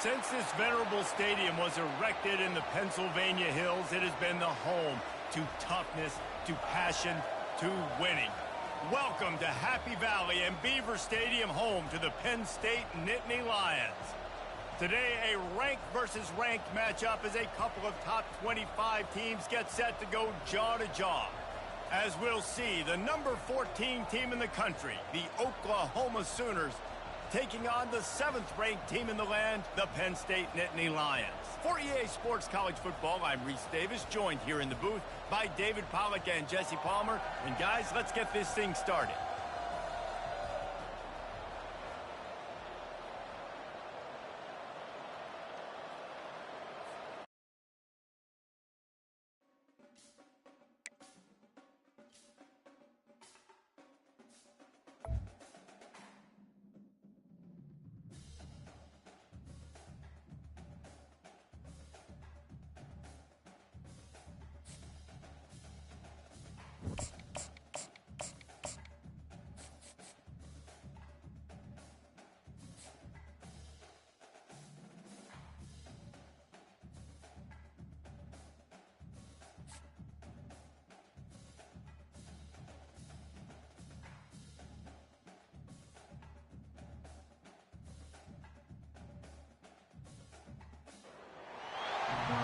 Since this venerable stadium was erected in the Pennsylvania Hills, it has been the home to toughness, to passion, to winning. Welcome to Happy Valley and Beaver Stadium, home to the Penn State Nittany Lions. Today, a ranked versus ranked matchup as a couple of top 25 teams get set to go jaw to jaw. As we'll see, the number 14 team in the country, the Oklahoma Sooners, taking on the 7th-ranked team in the land, the Penn State Nittany Lions. For EA Sports College Football, I'm Reese Davis, joined here in the booth by David Pollack and Jesse Palmer. And guys, let's get this thing started.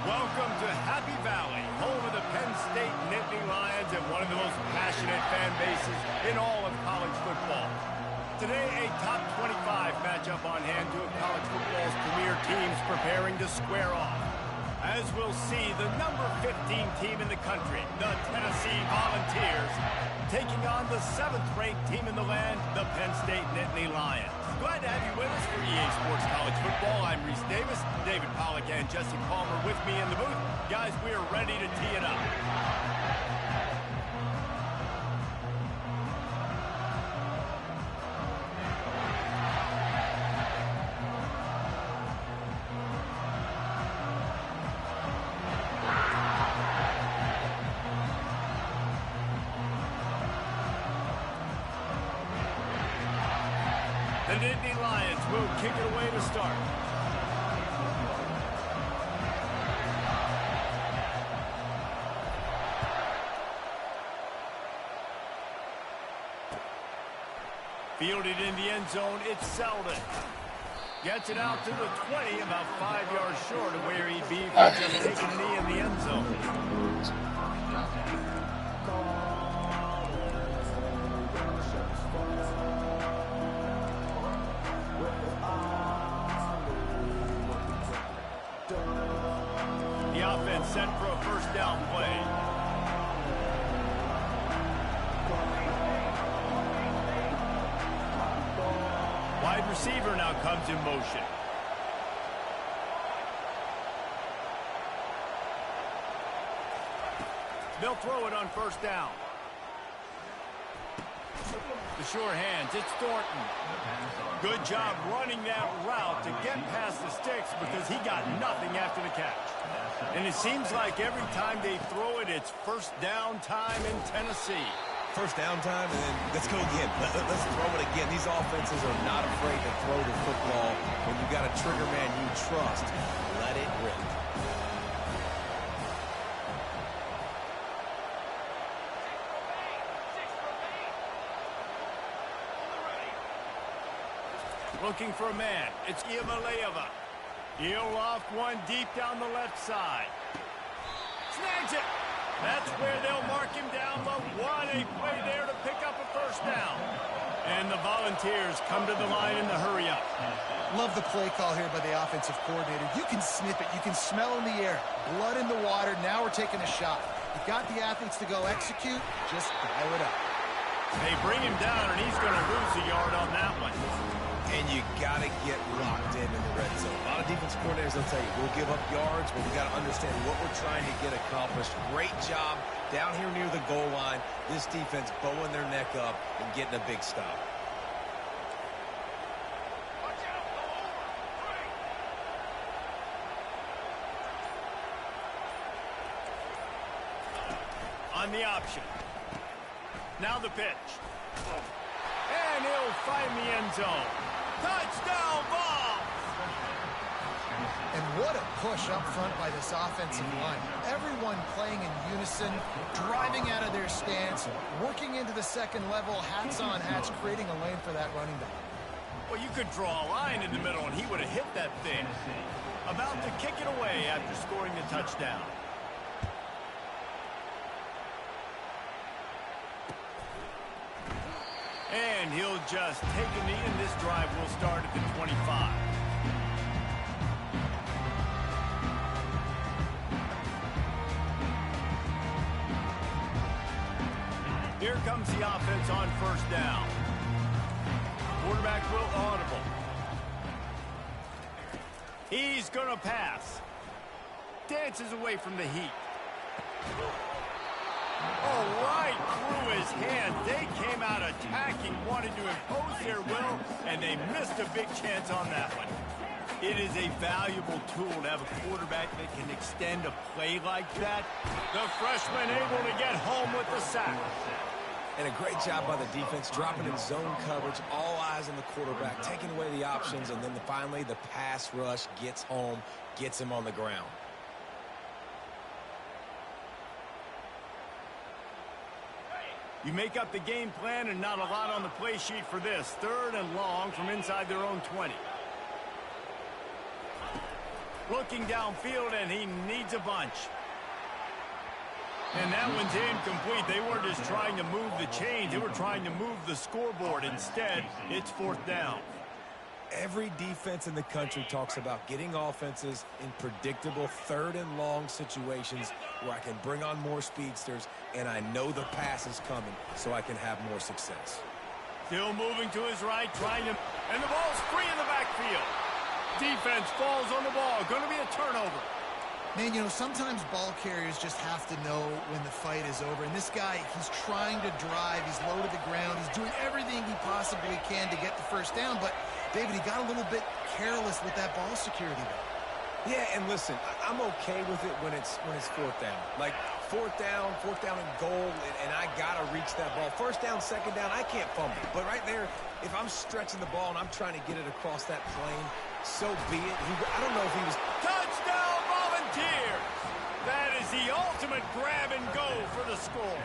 Welcome to Happy Valley, home of the Penn State Nittany Lions and one of the most passionate fan bases in all of college football. Today, a top 25 matchup on hand, two of college football's premier teams preparing to square off. As we'll see, the number 15 team in the country, the Tennessee Volunteers, taking on the 7th-ranked team in the land, the Penn State Nittany Lions. Glad to have you with us for EA Sports College Football. I'm Reese Davis, David Pollack and Jesse Palmer with me in the booth. Guys, we are ready to tee it up. The Nittany Lions will kick it away to start. Fielded in the end zone, it's Selden. Gets it out to the 20, about 5 yards short of where he'd be for just taking a knee in the end zone. Offense set for a first down play. Wide receiver now comes in motion. They'll throw it on first down. The sure hands, it's Thornton. Good job running that route to get past the sticks because he got nothing after the catch. And it seems like every time they throw it, it's first down time in Tennessee. First down time, and then let's go again. Let's throw it again. These offenses are not afraid to throw the football. When you've got a trigger man you trust, let it rip. Looking for a man. It's Iamaleava. He'll loft one deep down the left side. Snags it. That's where they'll mark him down, but what a play there to pick up a first down. And the Volunteers come to the line in the hurry-up. Love the play call here by the offensive coordinator. You can sniff it. You can smell in the air. Blood in the water. Now we're taking a shot. You've got the athletes to go execute. Just dial it up. They bring him down, and he's going to lose a yard on that one. And you got to get locked in the red zone. A lot of defense coordinators will tell you, we'll give up yards, but we got to understand what we're trying to get accomplished. Great job down here near the goal line. This defense bowing their neck up and getting a big stop. On the option. Now the pitch. And he'll find the end zone. Touchdown ball! What a push up front by this offensive line. Everyone playing in unison, driving out of their stance, working into the second level, hats on hats, creating a lane for that running back. Well, you could draw a line in the middle, and he would have hit that thing. About to kick it away after scoring the touchdown. And he'll just take a knee, and this drive will start at the 25. Here comes the offense on first down. Quarterback will audible. He's going to pass. Dances away from the heat. Oh, right through his hand. They came out attacking, wanted to impose their will, and they missed a big chance on that one. It is a valuable tool to have a quarterback that can extend a play like that. The freshman able to get home with the sack. And a great job by the defense, dropping in zone coverage, all eyes on the quarterback, taking away the options, and then finally the pass rush gets home, gets him on the ground. You make up the game plan and not a lot on the play sheet for this. 3rd and long from inside their own 20. Looking downfield, and he needs a bunch. And that one's incomplete. They weren't just trying to move the chains. They were trying to move the scoreboard. Instead, it's 4th down. Every defense in the country talks about getting offenses in predictable 3rd and long situations where I can bring on more speedsters and I know the pass is coming so I can have more success. Still moving to his right, trying to... And the ball's free in the backfield. Defense falls on the ball. Going to be a turnover. Man, you know, sometimes ball carriers just have to know when the fight is over. And this guy, he's trying to drive. He's low to the ground. He's doing everything he possibly can to get the first down. But, David, he got a little bit careless with that ball security there. Yeah, and listen, I'm okay with it when it's 4th down. Like, 4th down and goal, and I got to reach that ball. 1st down, 2nd down, I can't fumble. But right there, if I'm stretching the ball and I'm trying to get it across that plane, so be it. I don't know if he was... Touchdown, Volunteers! That is the ultimate grab and go for the score.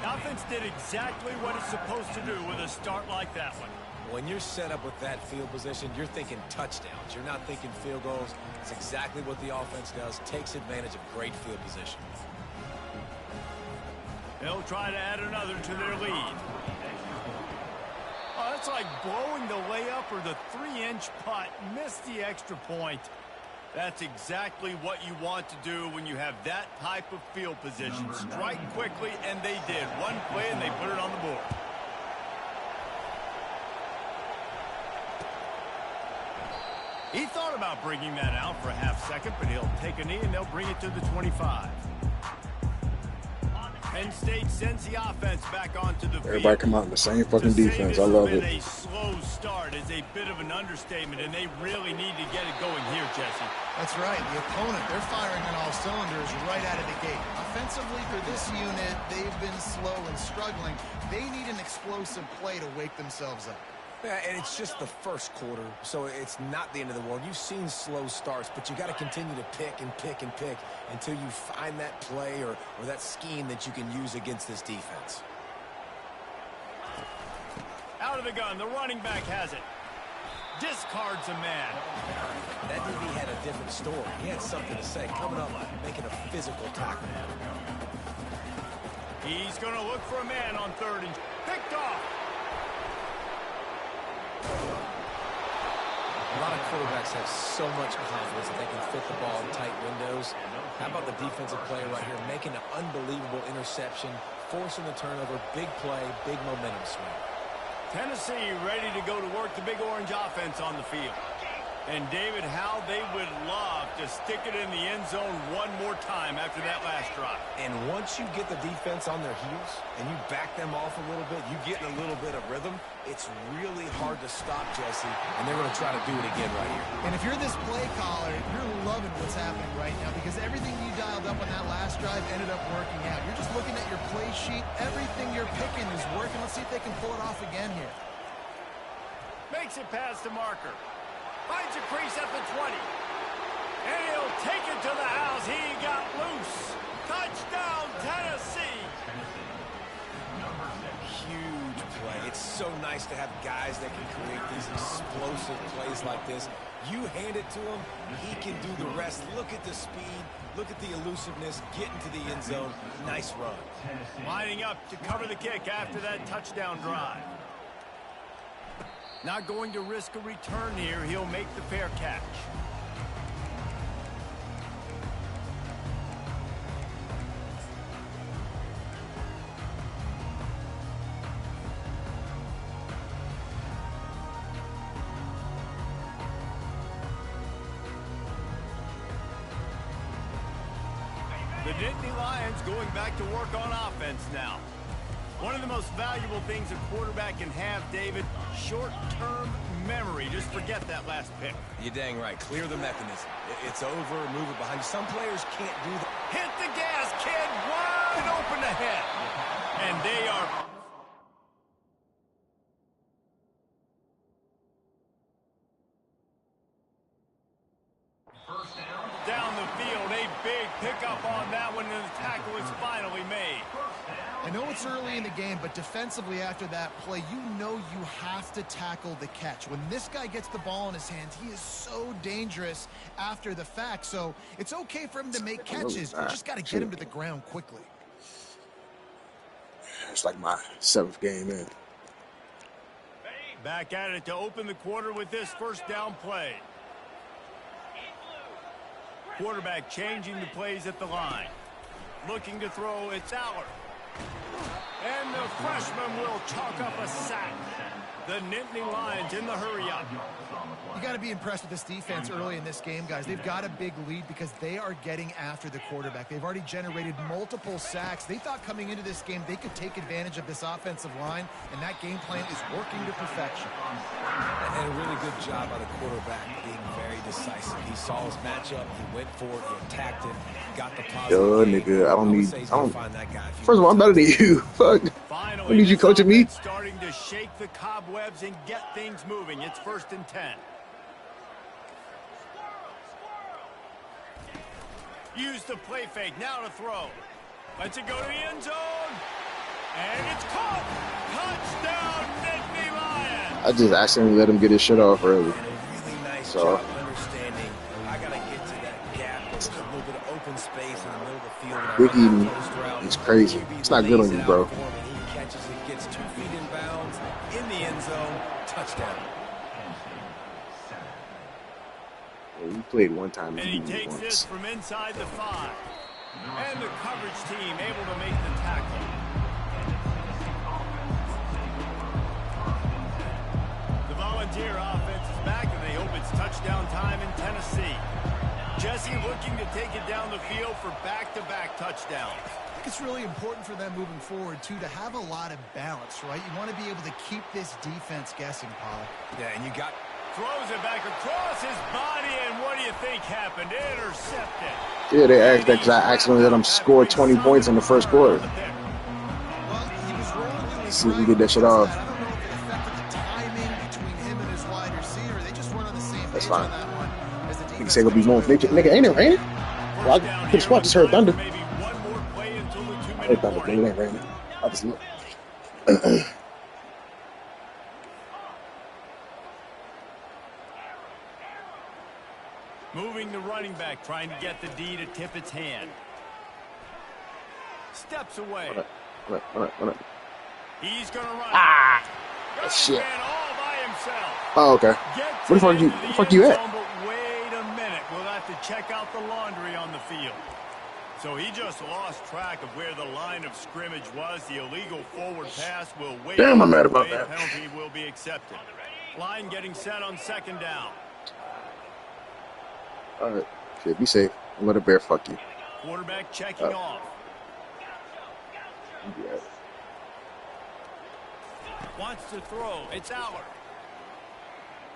The offense did exactly what it's supposed to do with a start like that one. When you're set up with that field position, you're thinking touchdowns. You're not thinking field goals. It's exactly what the offense does. Takes advantage of great field position. They'll try to add another to their lead. Oh, it's like blowing the layup or the 3-inch putt. Missed the extra point. That's exactly what you want to do when you have that type of field position. Strike quickly, and they did. One play, and they put it on the board. He thought about bringing that out for a half second, but he'll take a knee, and they'll bring it to the 25. Penn State sends the offense back onto the field. Everybody come out in the same fucking defense. I love it. A slow start is a bit of an understatement, and they really need to get it going here, Jesse. That's right. The opponent, they're firing on all cylinders right out of the gate. Offensively for this unit, they've been slow and struggling. They need an explosive play to wake themselves up. Yeah, and it's just the first quarter, so it's not the end of the world. You've seen slow starts, but you got to continue to pick and pick and pick until you find that play or that scheme that you can use against this defense. Out of the gun, the running back has it. Discards a man. That DB had a different story. He had something to say, coming up, making a physical tackle. He's going to look for a man on 3rd and picked off. A lot of quarterbacks have so much confidence that they can fit the ball in tight windows. How about the defensive player right here making an unbelievable interception, forcing the turnover, big play, big momentum swing. Tennessee ready to go to work the Big Orange offense on the field. And, David, how they would love to stick it in the end zone one more time after that last drive. And once you get the defense on their heels and you back them off a little bit, you get in a little bit of rhythm, it's really hard to stop, Jesse, and they're going to try to do it again right here. And if you're this play caller, you're loving what's happening right now because everything you dialed up on that last drive ended up working out. You're just looking at your play sheet. Everything you're picking is working. Let's see if they can pull it off again here. Makes it past the marker. Finds a crease at the 20. take it to the house. He got loose. Touchdown, Tennessee. Huge play. It's so nice to have guys that can create these explosive plays like this. You hand it to him, he can do the rest. Look at the speed. Look at the elusiveness. Get into the end zone. Nice run. Lining up to cover the kick after that touchdown drive. Not going to risk a return here. He'll make the fair catch. The Nittany Lions going back to work on offense now. One of the most valuable things a quarterback can have, David, short-term memory. Just forget that last pick. You're dang right. Clear the mechanism. It's over. Move it behind you. Some players can't do that. Hit the gas, kid. Wide open ahead. And they are... down the field. A big pickup on that one, and the tackle is finally made. I know it's early in the game, but defensively after that play, you know you have to tackle the catch. When this guy gets the ball in his hands, he is so dangerous after the fact. So it's okay for him to make catches. You just got to get him to the ground quickly. It's like my 7th game in. Back at it to open the quarter with this first down play. Quarterback changing the plays at the line. Looking to throw, it's Aller. And the freshman will chalk up a sack. The Nittany Lions in the hurry-up. You got to be impressed with this defense early in this game, guys. They've got a big lead because they are getting after the quarterback. They've already generated multiple sacks. They thought coming into this game they could take advantage of this offensive line, and that game plan is working to perfection. And a really good job by the quarterback being very decisive. He saw his matchup, he went for it, he attacked it, got the positive. Yo, nigga, I don't find that guy. First of all, I'm better than you. Fuck. Finally, I need you coaching me. Starting to shake the cobwebs and get things moving. It's 1st and 10. Use the play fake. Now to throw. Lets it go to the end zone. And it's caught. Touchdown, Nittany Lions. I just accidentally let him get his shit off early. And a really nice job understanding. I got to get to that gap. There's a little bit of open space in the middle of the field. Big Eden is crazy. It's not good on you, bro. He catches it, gets 2 feet in bounds, in the end zone, touchdown. We played one time. And he takes this from inside the 5. And the coverage team able to make the tackle. The Volunteer offense is back, and they hope it's touchdown time in Tennessee. Jesse looking to take it down the field for back-to-back touchdowns. I think it's really important for them moving forward, too, to have a lot of balance, right? You want to be able to keep this defense guessing, Paul. Yeah, and you got... Throws it back across his body, and what do you think happened? Intercepted. Yeah, they asked that because I accidentally let him score 20 points in the first quarter. Well, he was rolling. See if we get that shit off. I don't know if it affected the timing between him and his wide receiver. They just weren't on the same page That's fine. on that one. You can say it'll be more. Nigga, ain't it raining? Well, I could have swore I just heard thunder. Maybe one more play until the 2-minute Hey, thunder, warning. it ain't raining. I just look. Moving the running back, trying to get the D to tip its hand. Steps away. What up? He's going to run. Ah! Running Shit. man all by himself. Oh, okay. Gets Where the fuck it you? into Where the the fuck you end at? zone, but wait a minute. We'll have to check out the laundry on the field. So he just lost track of where the line of scrimmage was. The illegal forward pass will wait. Damn, I'm mad about The that. penalty will be accepted. Line getting set on 2nd down. All right. Shit, be safe. Don't let a bear fuck you. Quarterback checking off. Yeah. Wants to throw. It's Aller.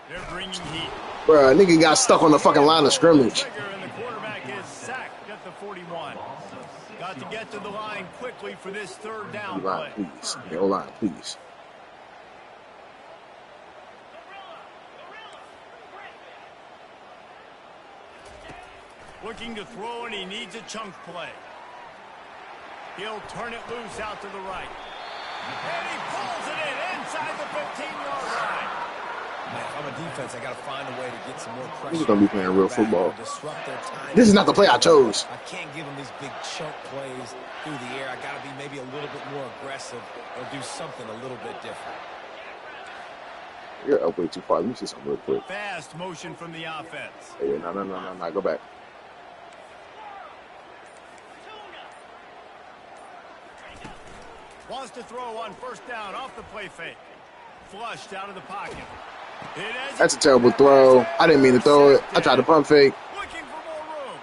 They're bringing heat. Bruh, nigga got stuck on the fucking line of scrimmage. Trigger, and the quarterback is sacked at the 41. Got to get to the line quickly for this 3rd down Line, play. please. Okay, hold on, please. Looking to throw, and he needs a chunk play. He'll turn it loose out to the right. And he pulls it in inside the 15-yard line. Man, if I'm a defense, I got to find a way to get some more pressure. This is going to be playing real football. This is not the play I chose. I can't give them these big chunk plays through the air. I got to be maybe a little bit more aggressive or do something a little bit different. You're up way too far. Let me see something real quick. Fast motion from the offense. Hey, no. Go back. Wants to throw on first down off the play fake. Flushed out of the pocket. That's a terrible throw. I didn't mean to throw it. I tried to pump fake. Looking for more room.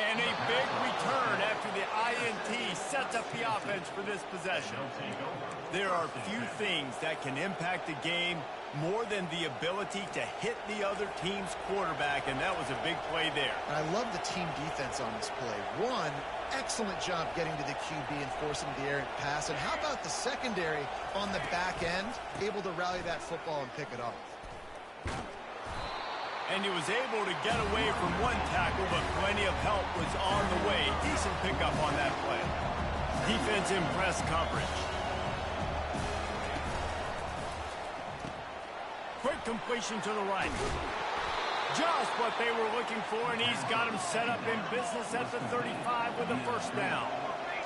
And a big return after the INT sets up the offense for this possession. There are few things that can impact a game more than the ability to hit the other team's quarterback, and that was a big play there. And I love the team defense on this play. One, excellent job getting to the QB and forcing the errant pass. And how about the secondary on the back end, able to rally that football and pick it off? And he was able to get away from one tackle, but plenty of help was on the way. Decent pickup on that play. Defense in press coverage. Quick completion to the right. Just what they were looking for, and he's got him set up in business at the 35 with a first down.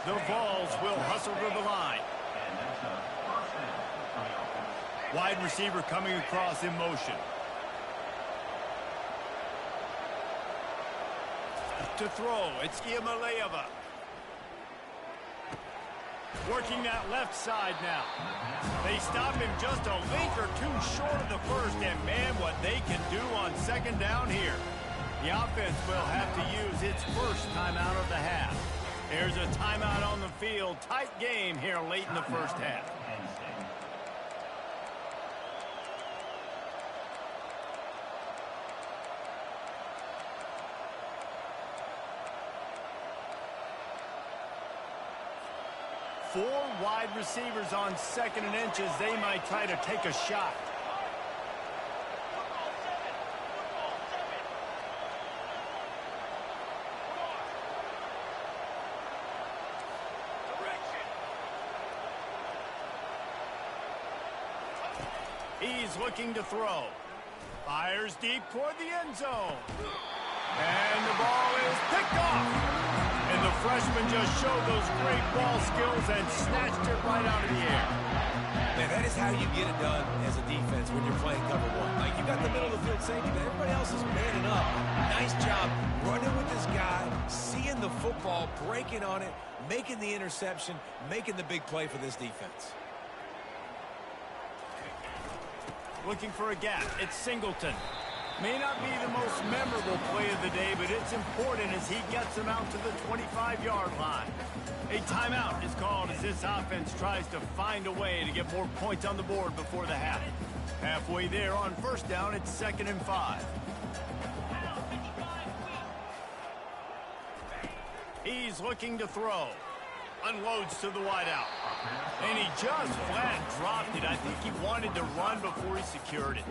The Vols will hustle to the line. Wide receiver coming across in motion. To throw, it's Iamaleava. Working that left side now. They stop him just a link or two short of the first, and man, what they can do on second down here. The offense will have to use its first timeout of the half. There's a timeout on the field. Tight game here late in the first half. Four wide receivers on second and inches. They might try to take a shot. He's looking to throw. Fires deep toward the end zone. And the ball is picked off. And the freshman just showed those great ball skills and snatched it right out of the air. Man, that is how you get it done as a defense when you're playing cover one. Like, you got the middle of the field safety, but everybody else is manning up. Nice job running with this guy, seeing the football, breaking on it, making the interception, making the big play for this defense. Looking for a gap. It's Singleton. May not be the most memorable play of the day, but it's important as he gets them out to the 25-yard line. A timeout is called as this offense tries to find a way to get more points on the board before the half. Halfway there on first down, it's 2nd and 5. He's looking to throw. Unloads to the wideout. And he just flat dropped it. I think he wanted to run before he secured it.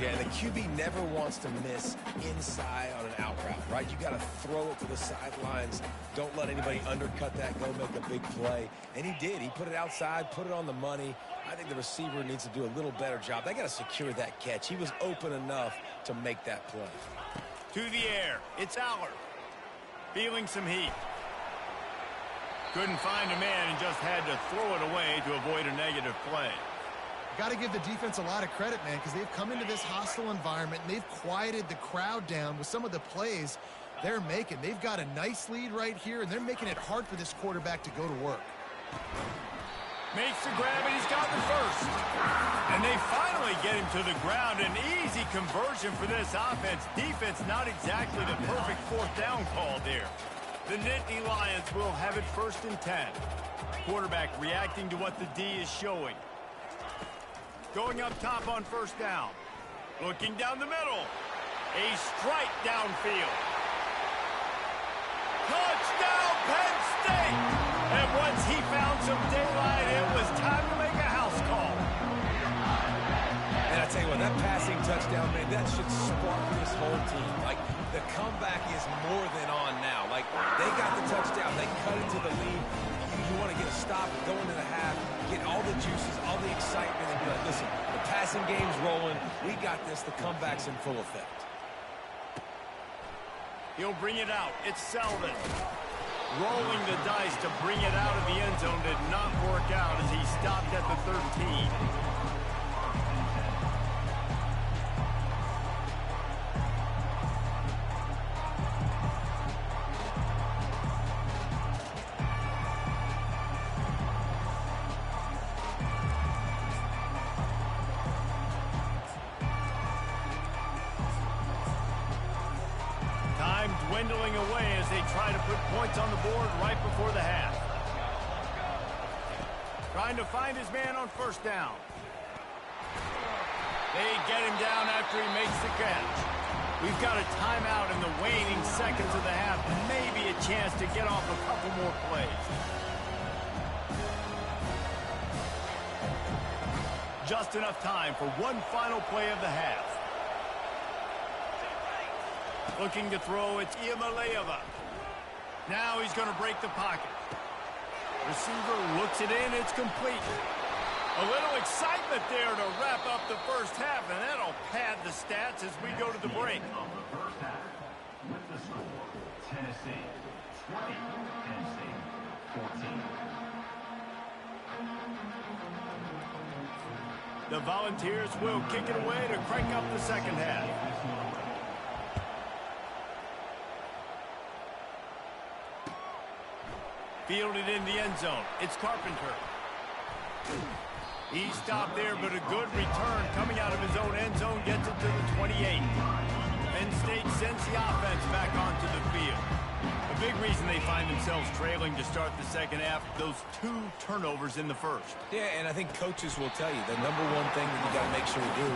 Yeah, the QB never wants to miss inside on an out route, right? You got to throw it to the sidelines. Don't let anybody undercut that. Go make a big play. And he did. He put it outside, put it on the money. I think the receiver needs to do a little better job. They got to secure that catch. He was open enough to make that play. To the air. It's Allard. Feeling some heat. Couldn't find a man and just had to throw it away to avoid a negative play. Got to give the defense a lot of credit, man, because they've come into this hostile environment and they've quieted the crowd down with some of the plays they're making. They've got a nice lead right here, and they're making it hard for this quarterback to go to work. Makes the grab, and he's got the first. And they finally get him to the ground. An easy conversion for this offense. Defense not exactly the perfect fourth down call there. The Nittany Lions will have it 1st and 10. Quarterback reacting to what the D is showing. Going up top on first down. Looking down the middle. A strike downfield. Touchdown, Penn State! And once he found some daylight, it was time to make a house call. And I I tell you what, that passing touchdown, man, that should spark this whole team. Like, the comeback is more than on now. Like, they got the touchdown. They cut into the lead. You want to get a stop and go into the half, get all the juices, all the excitement, and be like, listen, the passing game's rolling. We got this. The comeback's in full effect. He'll bring it out. It's Selden. Rolling the dice to bring it out of the end zone did not work out as he stopped at the 13. Dwindling away as they try to put points on the board right before the half. Trying to find his man on first down. They get him down after he makes the catch. We've got a timeout in the waning seconds of the half. Maybe a chance to get off a couple more plays. Just enough time for one final play of the half. Looking to throw, it's Iamaleava. Now he's going to break the pocket. Receiver looks it in, it's complete. A little excitement there to wrap up the first half, and that'll pad the stats as we go to the break. Of the first half, with the score, Tennessee 20, Tennessee 14. The Volunteers will kick it away to crank up the second half. Fielded in the end zone. It's Carpenter. He stopped there, but a good return coming out of his own end zone gets it to the 28. Penn State sends the offense back onto the field. A big reason they find themselves trailing to start the second half, those 2 turnovers in the first. Yeah, and I think coaches will tell you the number one thing that you got to make sure you do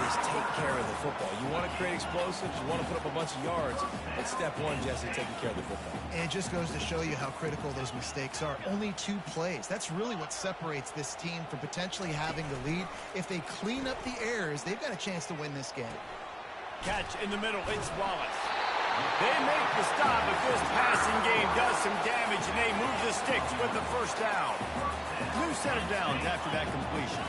is take care of the football. You want to create explosives, you want to put up a bunch of yards, but step one, Jesse, taking care of the football. And it just goes to show you how critical those mistakes are. Only 2 plays. That's really what separates this team from potentially having the lead. If they clean up the errors, they've got a chance to win this game. Catch in the middle, it's Wallace. They make the stop, but this passing game does some damage, and they move the sticks with the first down. New set of downs after that completion.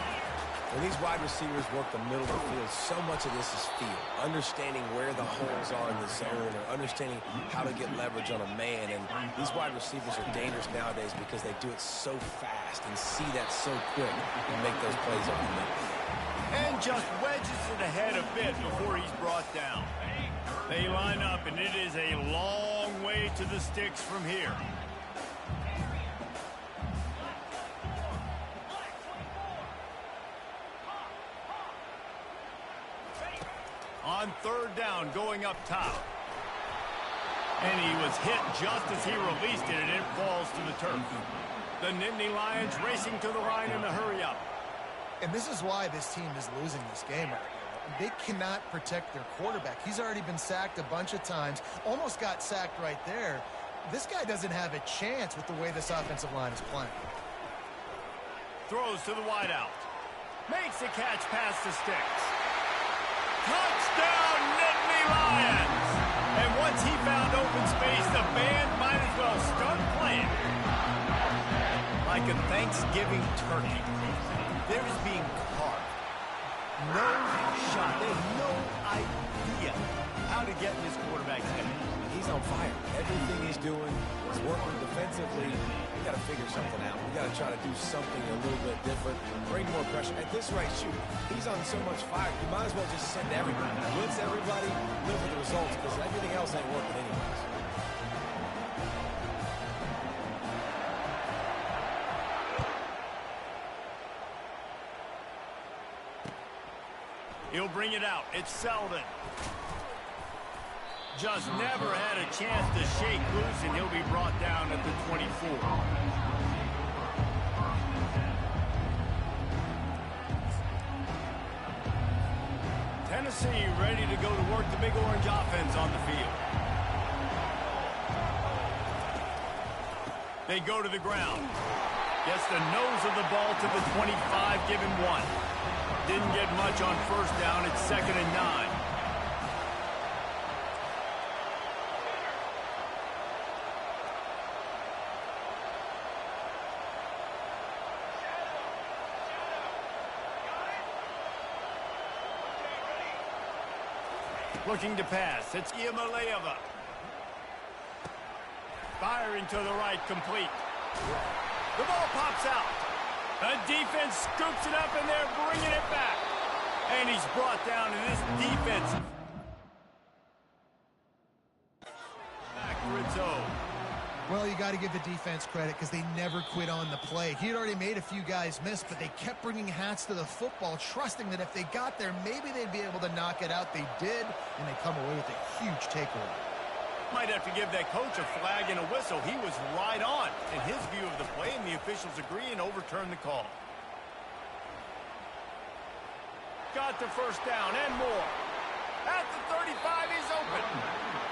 When these wide receivers work the middle of the field, so much of this is feel. Understanding where the holes are in the zone or understanding how to get leverage on a man. And these wide receivers are dangerous nowadays because they do it so fast and see that so quick and make those plays over the middle. And just wedges it ahead a bit before he's brought down. They line up, and it is a long way to the sticks from here. On third down, going up top. And he was hit just as he released it, and it falls to the turf. The Nittany Lions racing to the line in a hurry-up. And this is why this team is losing this game right now. They cannot protect their quarterback. He's already been sacked a bunch of times, almost got sacked right there. This guy doesn't have a chance with the way this offensive line is playing. Throws to the wideout. Makes a catch past the sticks. Touchdown, Nittany Lions! And once he found open space, the band might as well start playing. Like a Thanksgiving turkey, there is being carved. No shot. They have no idea how to get in this quarterback's head. He's on fire. Everything he's doing is working defensively. We got to figure something out. We got to try to do something a little bit different, bring more pressure. At this rate, shoot, he's on so much fire. You might as well just send everybody, blitz everybody, live with the results, because everything else ain't working anyways. He'll bring it out. It's Selden. Just never had a chance to shake loose, and he'll be brought down at the 24. Tennessee ready to go to work the Big Orange offense on the field. They go to the ground. Gets the nose of the ball to the 25, give him 1. Didn't get much on first down. It's 2nd and 9. Looking to pass. It's Ncaa. Firing to the right, complete. The ball pops out. The defense scoops it up, and they're bringing it back. And he's brought down to this defense. Back Rizzo. Well, you got to give the defense credit because they never quit on the play. He had already made a few guys miss, but they kept bringing hats to the football, trusting that if they got there, maybe they'd be able to knock it out. They did, and they come away with a huge takeaway. Might have to give that coach a flag and a whistle. He was right on in his view of the play, and the officials agree and overturn the call. Got the first down and more. At the 35, he's open.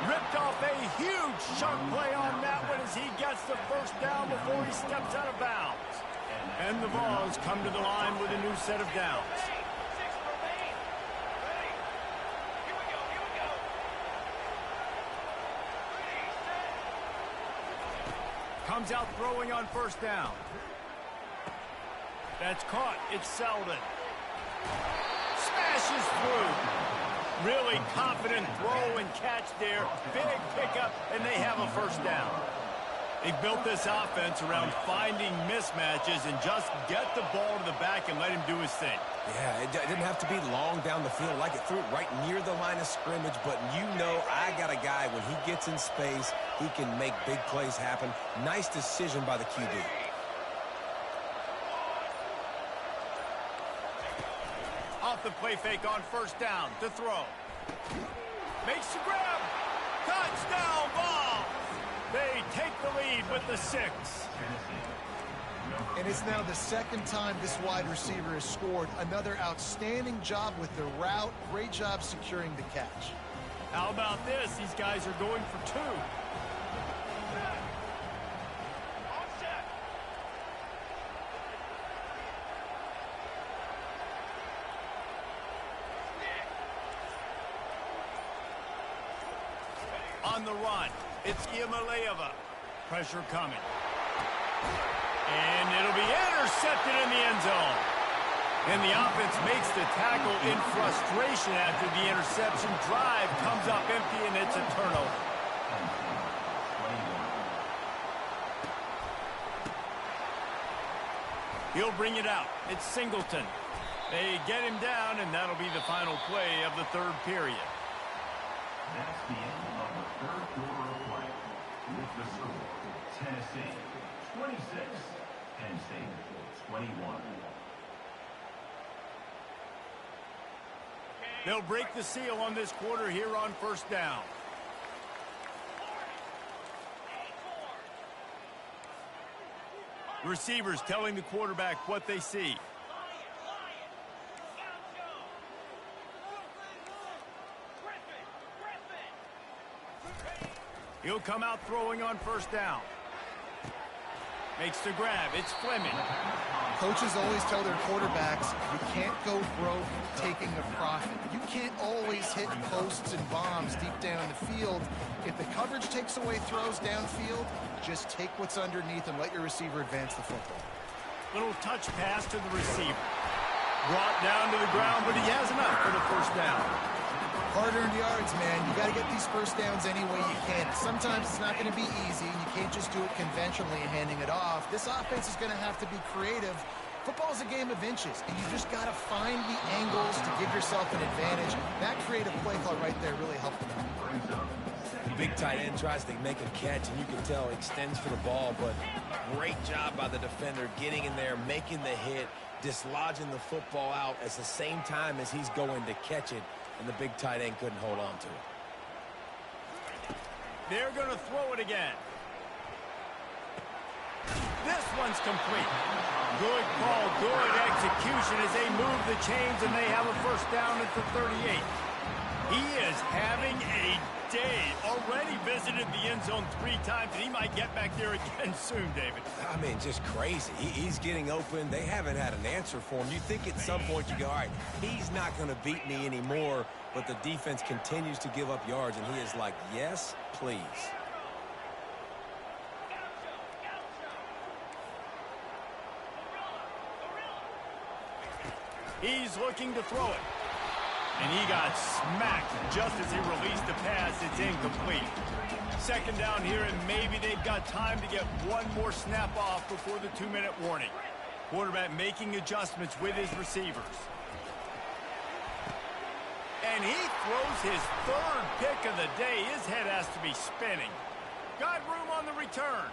Ripped off a huge sharp play on that one as he gets the first down before he steps out of bounds. And the Vols come to the line with a new set of downs. Comes out throwing on first down. That's caught. It's Selden. Smashes through. Really confident throw and catch there. Big pickup, and they have a first down. They built this offense around finding mismatches and just get the ball to the back and let him do his thing. Yeah, it didn't have to be long down the field. Like it threw it right near the line of scrimmage, but you know I got a guy, when he gets in space, he can make big plays happen. Nice decision by the QB. Off the play fake on first down to throw. Makes the grab. Touchdown ball. They take the lead with the 6. And it's now the second time this wide receiver has scored. Another outstanding job with the route. Great job securing the catch. How about this? These guys are going for 2. On the run, it's Ncaa. Pressure coming. And it'll be intercepted in the end zone. And the offense makes the tackle in frustration after the interception. Drive comes up empty, and it's a turnover. He'll bring it out. It's Singleton. They get him down, and that'll be the final play of the 3rd period. That's the end of the 3rd quarter of play. With the score, Tennessee 26, Penn State 21. They'll break the seal on this quarter here on first down. Receivers telling the quarterback what they see. He'll come out throwing on first down. Makes the grab. It's Fleming. Coaches always tell their quarterbacks, you can't go broke taking a profit. You can't always hit posts and bombs deep down the field. If the coverage takes away throws downfield, just take what's underneath and let your receiver advance the football. Little touch pass to the receiver. Brought down to the ground, but he has enough for the first down. Hard-earned yards, man. You got to get these first downs any way you can. Sometimes it's not going to be easy. You can't just do it conventionally and handing it off. This offense is going to have to be creative. Football is a game of inches, and you just got to find the angles to give yourself an advantage. That creative play call right there really helped them out. Big tight end tries to make a catch, and you can tell extends for the ball, but great job by the defender getting in there, making the hit, dislodging the football out at the same time as he's going to catch it, and the big tight end couldn't hold on to it. They're going to throw it again. This one's complete. Good call, good execution as they move the chains, and they have a first down at the 38. He is having a day. Already visited the end zone 3 times, and he might get back there again soon, David. I mean, just crazy. He's getting open. They haven't had an answer for him. You think at some point you go, all right, he's not going to beat me anymore, but the defense continues to give up yards, and he is like, yes, please. He's looking to throw it. And he got smacked just as he released the pass. It's incomplete. Second down here, and maybe they've got time to get one more snap off before the 2-minute warning. Quarterback making adjustments with his receivers. And he throws his 3rd pick of the day. His head has to be spinning. Got room on the return.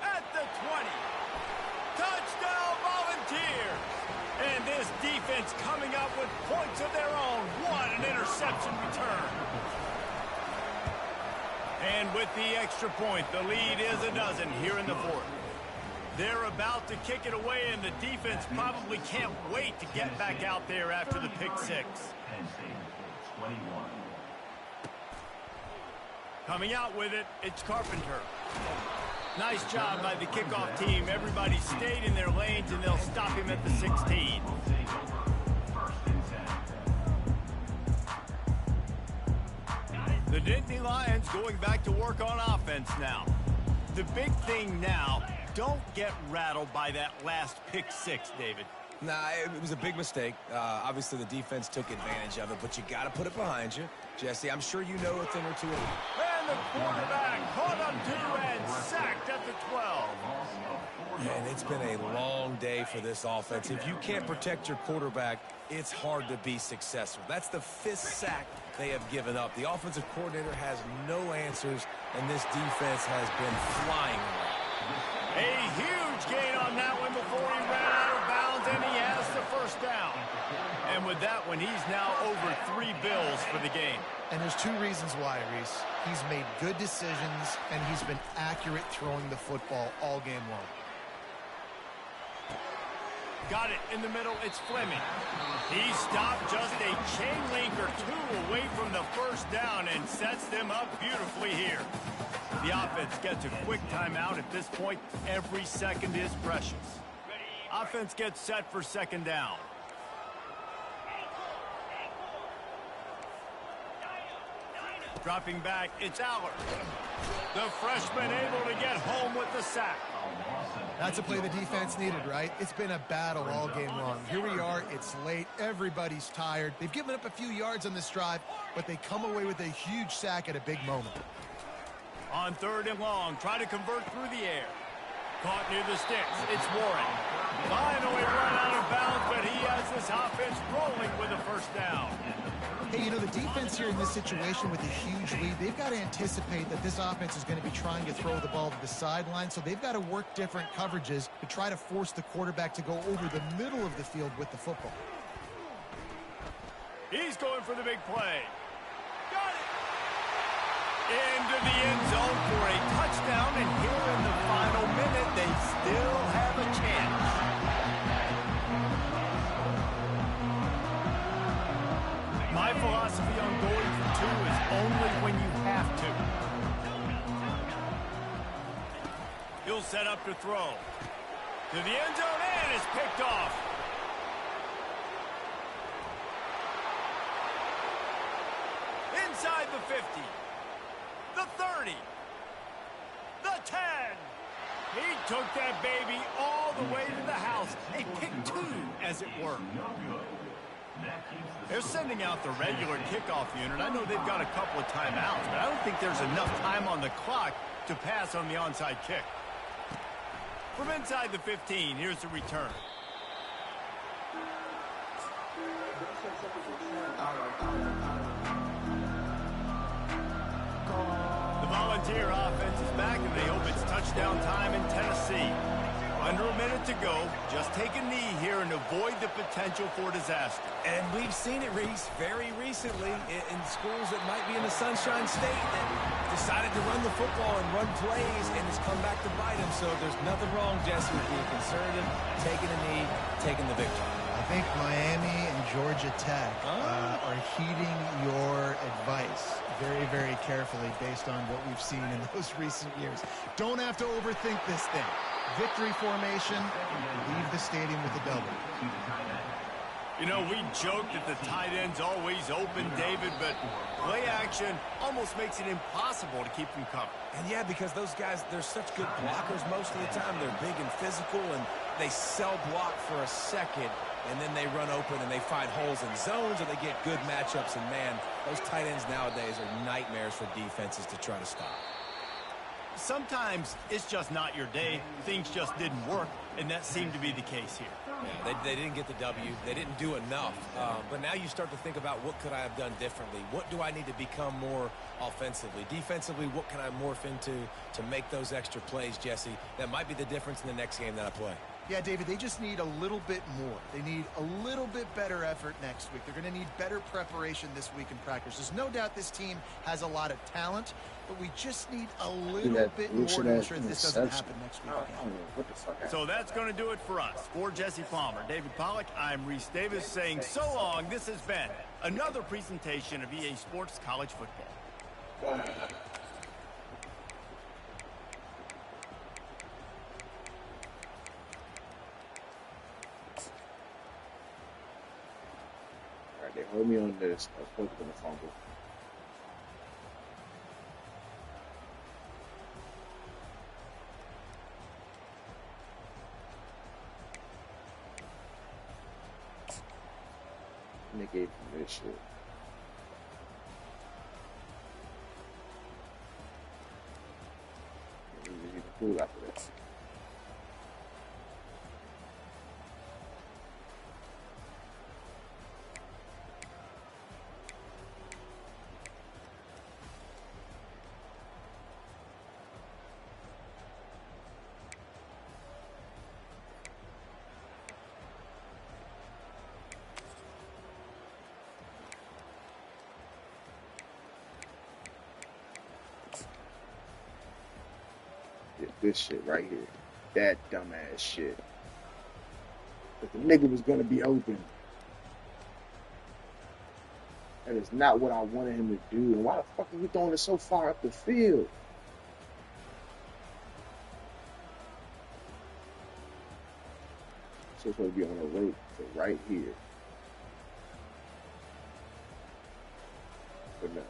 At the 20. Touchdown Volunteers! And this defense coming up with points of their own. What an interception return. And with the extra point, the lead is a dozen here in the 4th. They're about to kick it away, and the defense probably can't wait to get back out there after the pick 6. Penn State, 21. Coming out with it, it's Carpenter. Nice job by the kickoff team. Everybody stayed in their lanes, and they'll stop him at the 16. The Nittany Lions going back to work on offense now. The big thing now, don't get rattled by that last pick 6, David. Nah, it was a big mistake. Obviously, the defense took advantage of it, but you got to put it behind you. Jesse, I'm sure you know a thing or two. And the quarterback caught on 2 and sacked at the 12. And it's been a long day for this offense. If you can't protect your quarterback, it's hard to be successful. That's the 5th sack they have given up. The offensive coordinator has no answers, and this defense has been flying around. A huge gain on that one before he ran out of bounds, and he has the 1st down. And with that one, he's now over 3 bills for the game. And there's 2 reasons why, Reese. He's made good decisions, and he's been accurate throwing the football all game long. Got it in the middle. It's Fleming. He stopped just a chain link or 2 away from the 1st down and sets them up beautifully here. The offense gets a quick timeout. At this point, every second is precious. Offense gets set for 2nd down. Dropping back, it's Aller. The freshman able to get home with the sack. That's a play the defense needed, right? It's been a battle all game long. Here we are. It's late. Everybody's tired. They've given up a few yards on this drive, but they come away with a huge sack at a big moment. On 3rd and long, try to convert through the air. Caught near the sticks. It's Warren. Finally run out of bounds, but he has this offense rolling with a 1st down. Hey, you know, the defense here in this situation with a huge lead, they've got to anticipate that this offense is going to be trying to throw the ball to the sideline, so they've got to work different coverages to try to force the quarterback to go over the middle of the field with the football. He's going for the big play. Got it! Into the end zone for a touchdown, and here in the final minute, they still have a chance. My philosophy on going for 2 is only when you have to. He'll set up to throw. To the end zone, and it's picked off. Inside the 50. The 30. The 10. He took that baby all the way to the house. A pick 2, as it were. They're sending out the regular kickoff unit. I know they've got a couple of timeouts, but I don't think there's enough time on the clock to pass on the onside kick. From inside the 15, here's the return. The Volunteer offense is back, and they hope it's touchdown time in Tennessee. Under a minute to go. Just take a knee here and avoid the potential for disaster. And we've seen it, Reese, very recently in schools that might be in the Sunshine State that decided to run the football and run plays, and it's come back to bite them. So there's nothing wrong, Jesse, with being conservative, taking a knee, taking the victory. I think Miami and Georgia Tech are heeding your very carefully based on what we've seen in those recent years. Don't have to overthink this thing. Victory formation, leave the stadium with a double. You know, we joke that the tight end's always open, David, but play action almost makes it impossible to keep them covered. And yeah, because those guys, they're such good blockers most of the time. They're big and physical, and they sell block for a second, and then they run open and they find holes in zones, and they get good matchups. And man, those tight ends nowadays are nightmares for defenses to try to stop. Sometimes it's just not your day. Things just didn't work, and that seemed to be the case here. Yeah, they didn't get the W. They didn't do enough. But now you start to think about, what could I have done differently? What do I need to become more offensively? Defensively, what can I morph into to make those extra plays, Jesse? That might be the difference in the next game that I play. Yeah, David, they just need a little bit more. They need a little bit better effort next week. They're going to need better preparation this week in practice. There's no doubt this team has a lot of talent, but we just need a little bit more to ensure that this doesn't happen next week again. So that's going to do it for us. For Jesse Palmer, David Pollack, I'm Reese Davis saying so long. This has been another presentation of EA Sports College Football. They hold me on this. I was supposed to be fumble. Negate from this shit. You cool after this. This shit right here. That dumbass shit. But the nigga was gonna be open. That is not what I wanted him to do. And why the fuck are you throwing it so far up the field? So it's supposed to be on the rope to right here. But no.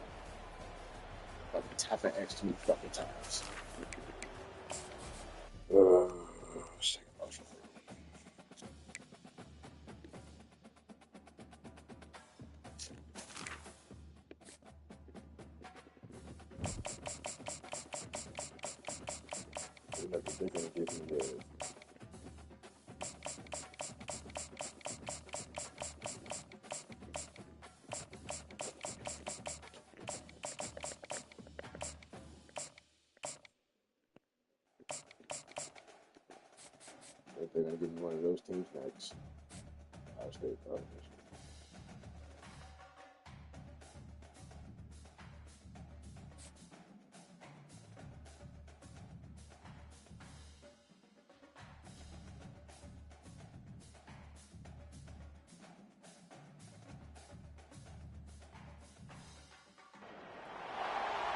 Fucking tapping X too many fucking times. Second motion. They're gonna give me the they're going to give me one of those teams next. I'll stay with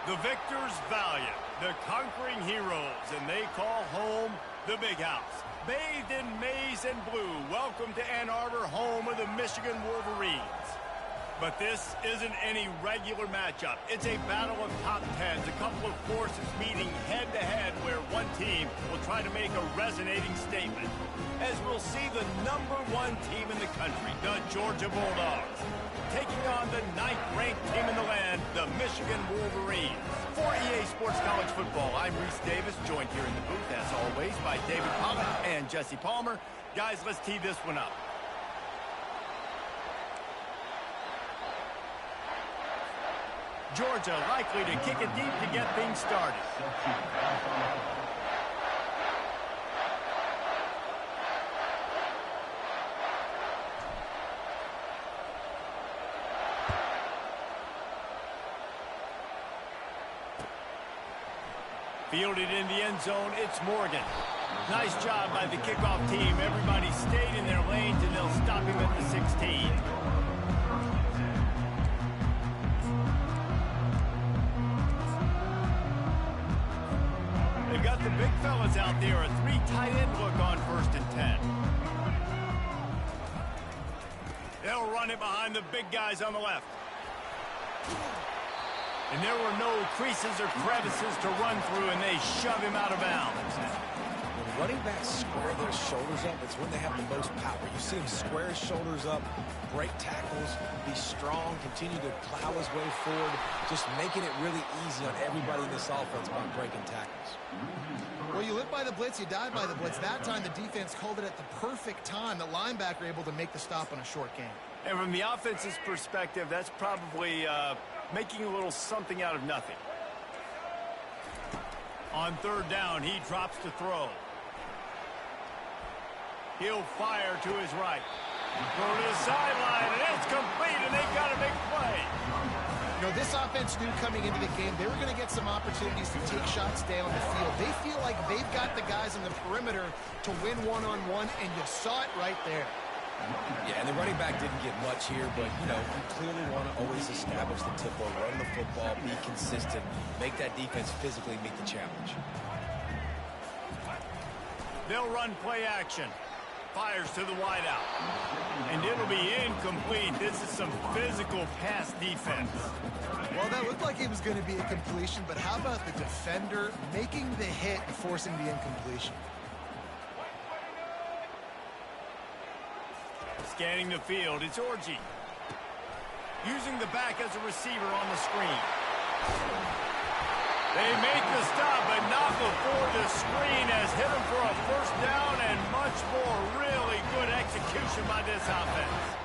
The victors valiant, the conquering heroes, and they call home the Big House. Bathed in maize and blue, welcome to Ann Arbor, home of the Michigan Wolverines. But this isn't any regular matchup. It's a battle of top tens, a couple of forces meeting head-to-head where one team will try to make a resonating statement. As we'll see the #1 team in the country, the Georgia Bulldogs, taking on the 9th-ranked team in the land, the Michigan Wolverines. For EA Sports College Football, I'm Reese Davis, joined here in the booth, as always, by David Pollack and Jesse Palmer. Guys, let's tee this one up. Georgia likely to kick it deep to get things started. Fielded in the end zone, it's Morgan. Nice job by the kickoff team. Everybody stayed in their lanes, and they'll stop him at the 16. you got the big fellas out there. A 3 tight end look on 1st and 10. They'll run it behind the big guys on the left. And there were no creases or crevices to run through, and they shove him out of bounds. When running backs square their shoulders up, it's when they have the most power. You see him square his shoulders up, break tackles, be strong, continue to plow his way forward, just making it really easy on everybody in this offense by breaking tackles. Well, you live by the blitz, you die by the blitz. That time the defense called it at the perfect time. The linebacker able to make the stop on a short game. And from the offense's perspective, that's probably making a little something out of nothing. On 3rd down, he drops to throw. He'll fire to his right. Throw to the sideline, and it's complete, and they've got a big play. You know, this offense knew coming into the game they were going to get some opportunities to take shots down the field. They feel like they've got the guys on the perimeter to win one-on-one, and you saw it right there. Yeah, and the running back didn't get much here, but, you know, you clearly want to always establish the tempo, run the football, be consistent, make that defense physically meet the challenge. They'll run play action. Fires to the wideout. And it'll be incomplete. This is some physical pass defense. Well, that looked like it was going to be a completion, but how about the defender making the hit and forcing the incompletion? Scanning the field, it's Orji. Using the back as a receiver on the screen. They make the stop, but not before the screen has hit him for a 1st down and much more. Really good execution by this offense.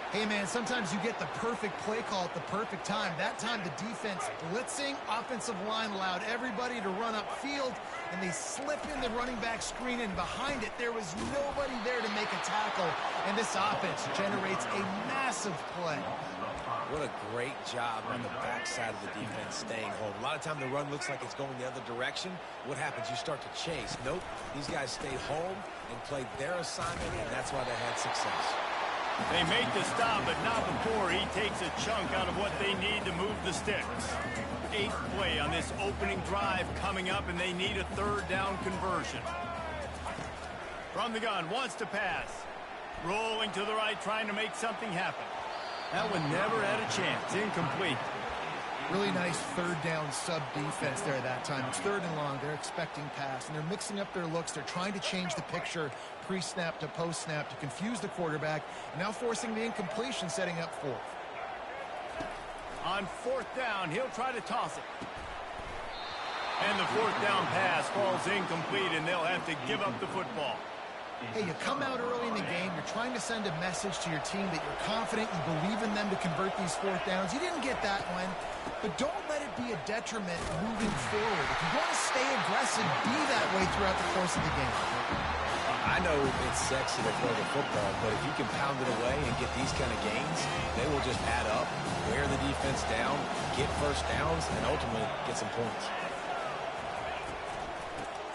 Hey, man, sometimes you get the perfect play call at the perfect time. That time the defense blitzing, offensive line allowed everybody to run upfield, and they slip in the running back screen, and behind it there was nobody there to make a tackle, and this offense generates a massive play. What a great job on the backside of the defense staying home. A lot of time the run looks like it's going the other direction. What happens? You start to chase. Nope. These guys stayed home and played their assignment, and that's why they had success. They make the stop, but not before he takes a chunk out of what they need to move the sticks. 8th play on this opening drive coming up, and they need a 3rd down conversion. From the gun, wants to pass. Rolling to the right, trying to make something happen. That one never had a chance. Incomplete. Really nice 3rd down sub defense there that time. It's 3rd and long. They're expecting pass, and they're mixing up their looks. They're trying to change the picture pre-snap to post-snap to confuse the quarterback, and now forcing the incompletion, setting up 4th. On 4th down, he'll try to toss it. And the 4th down pass falls incomplete, and they'll have to give up the football. Hey, you come out early in the game, you're trying to send a message to your team that you're confident, you believe in them to convert these 4th downs. You didn't get that one, but don't let it be a detriment moving forward. If you want to stay aggressive, be that way throughout the course of the game. I know it's sexy to throw the football, but if you can pound it away and get these kind of gains, they will just add up, wear the defense down, get 1st downs, and ultimately get some points.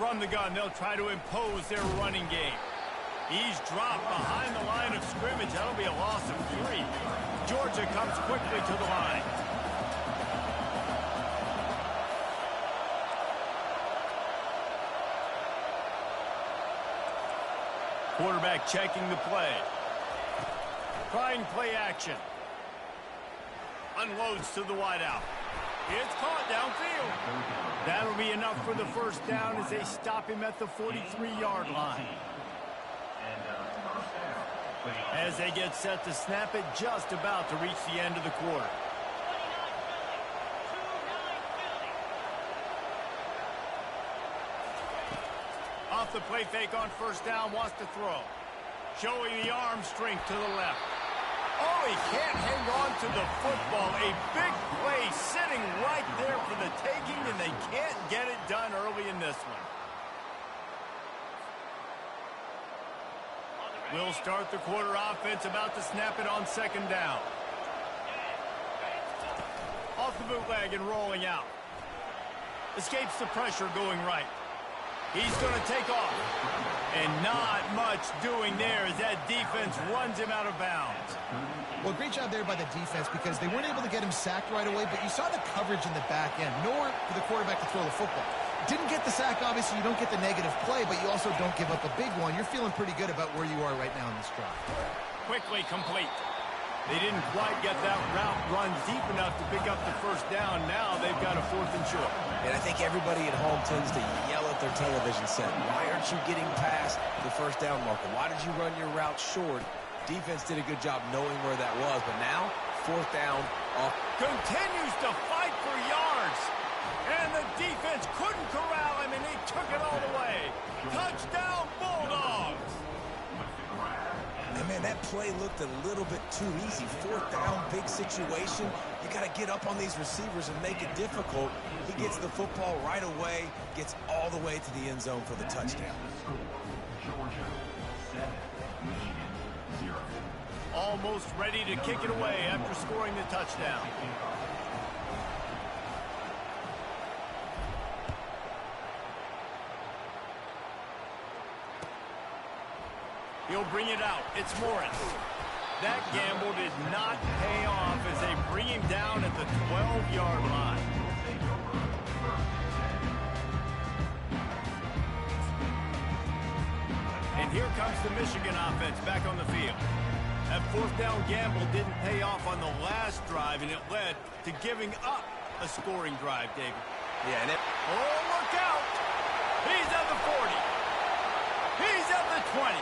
From the gun, they'll try to impose their running game. He's dropped behind the line of scrimmage. That'll be a loss of 3. Georgia comes quickly to the line. Quarterback checking the play. Trying play action. Unloads to the wideout. It's caught downfield. That'll be enough for the 1st down as they stop him at the 43-yard line. As they get set to snap it, just about to reach the end of the quarter. Off the play fake on 1st down, wants to throw. Showing the arm strength to the left. Oh, he can't hang on to the football. A big play sitting right there for the taking, and they can't get it done early in this one. We'll start the quarter offense, about to snap it on 2nd down. Off the bootleg and rolling out. Escapes the pressure going right. He's going to take off. And not much doing there as that defense runs him out of bounds. Well, great job there by the defense because they weren't able to get him sacked right away, but you saw the coverage in the back end. Nowhere for the quarterback to throw the football. Didn't get the sack, obviously. You don't get the negative play, but you also don't give up a big one. You're feeling pretty good about where you are right now in this drive. Quickly complete. They didn't quite get that route run deep enough to pick up the first down. Now they've got a 4th and short. And I think everybody at home tends to yell at their television set. Why aren't you getting past the first down marker? Why did you run your route short? Defense did a good job knowing where that was, but now 4th down. Continues to fight for yards. And the defense couldn't corral him, and he took it all the way. Touchdown, Bulldogs. And, man, that play looked a little bit too easy. 4th down, big situation. You got to get up on these receivers and make it difficult. He gets the football right away, gets all the way to the end zone for the touchdown. Georgia 7, Michigan 0. Almost ready to kick it away after scoring the touchdown. He'll bring it out. It's Morris. That gamble did not pay off as they bring him down at the 12-yard line. And here comes the Michigan offense back on the field. That 4th down gamble didn't pay off on the last drive, and it led to giving up a scoring drive, David. Yeah, and Oh, look out! He's at the 40. He's at the 20.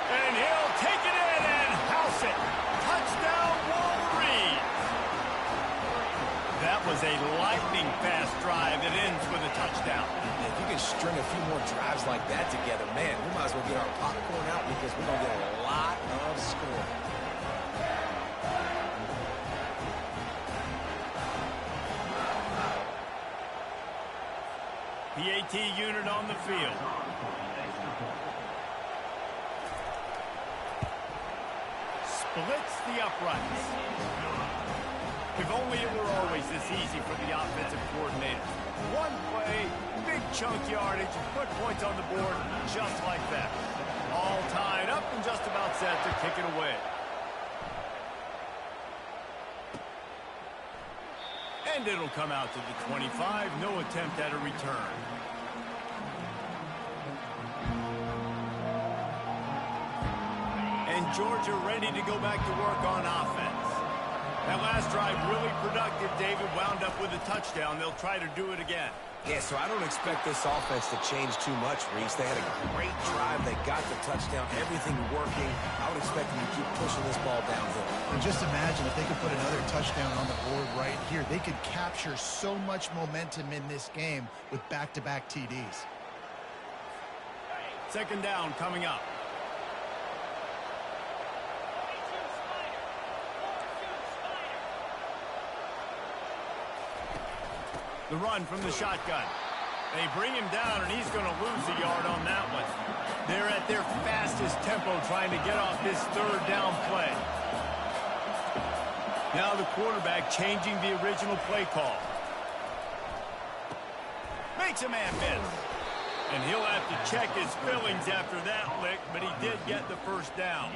And he'll take it in and house it. Touchdown, Wolverines. That was a lightning-fast drive that ends with a touchdown. if you can string a few more drives like that together, man, we might as well get our popcorn out because we're going to get a lot of scoring. PAT unit on the field. Splits the uprights. If only it were always this easy for the offensive coordinator. One play, big chunk yardage, put points on the board just like that. All tied up and just about set to kick it away. And it'll come out to the 25. No attempt at a return. And Georgia ready to go back to work on offense. That last drive really productive. David wound up with a touchdown. They'll try to do it again. Yeah, so I don't expect this offense to change too much, Reese. They had a great drive. They got the touchdown. Everything working. I would expect them to keep pushing this ball downhill. And just imagine if they could put another touchdown on the board right here. They could capture so much momentum in this game with back-to-back TDs. Second down coming up. The run from the shotgun. They bring him down, and he's going to lose a yard on that one. They're at their fastest tempo trying to get off this third down play. Now the quarterback changing the original play call. Makes a man miss. And he'll have to check his fillings after that lick, but he did get the first down.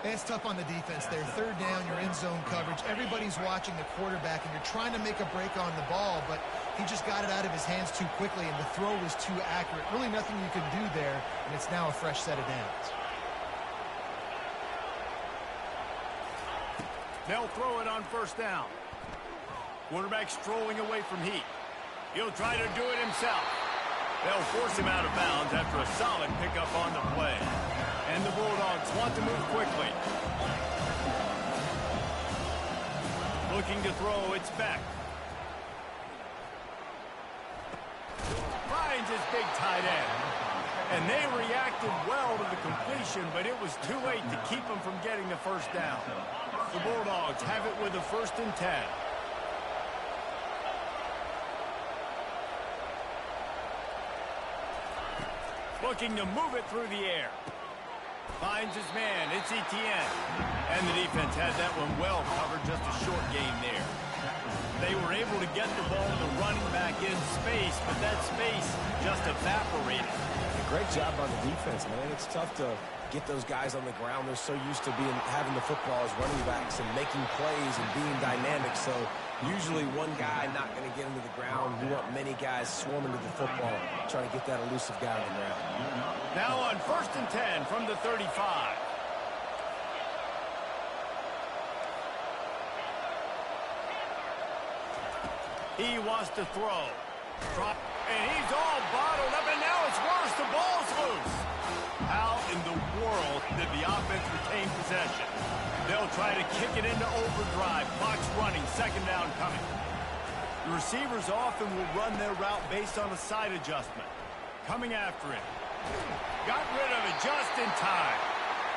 It's tough on the defense there. Third down, you're in zone coverage. Everybody's watching the quarterback, and you're trying to make a break on the ball, but he just got it out of his hands too quickly, and the throw was too accurate. Really nothing you can do there, and it's now a fresh set of downs. They'll throw it on first down. Quarterback strolling away from heat. He'll try to do it himself. They'll force him out of bounds after a solid pickup on the play. And the Bulldogs want to move quickly. Looking to throw, it's Beck. Finds his big tight end. And they reacted well to the completion, but it was too late to keep them from getting the first down. The Bulldogs have it with a 1st and 10. Looking to move it through the air. Finds his man. It's Etienne. And the defense had that one well covered. Just a short game there. They were able to get the ball to running back in space, but that space just evaporated. Great job by the defense, man. It's tough to get those guys on the ground. They're so used to having the football as running backs and making plays and being dynamic. So Usually one guy not going to get into the ground. You want many guys swarming to the football, trying to get that elusive guy on the ground. Now on 1st and 10 from the 35. He wants to throw. Drop, and he's all bottled up, and now it's worse. The ball's loose. How in the world did the offense retain possession? They'll try to kick it into overdrive. Clock's running. 2nd down coming. The receivers often will run their route based on a side adjustment. Coming after it. Got rid of it just in time.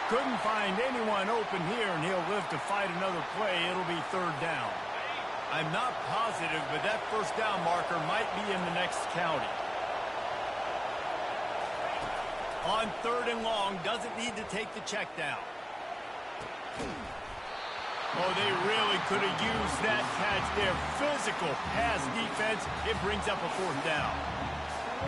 Couldn't find anyone open here, and he'll live to fight another play. It'll be 3rd down. I'm not positive, but that 1st down marker might be in the next county. On 3rd and long, doesn't need to take the check down. Oh, they really could have used that catch there. Physical pass defense. It brings up a 4th down.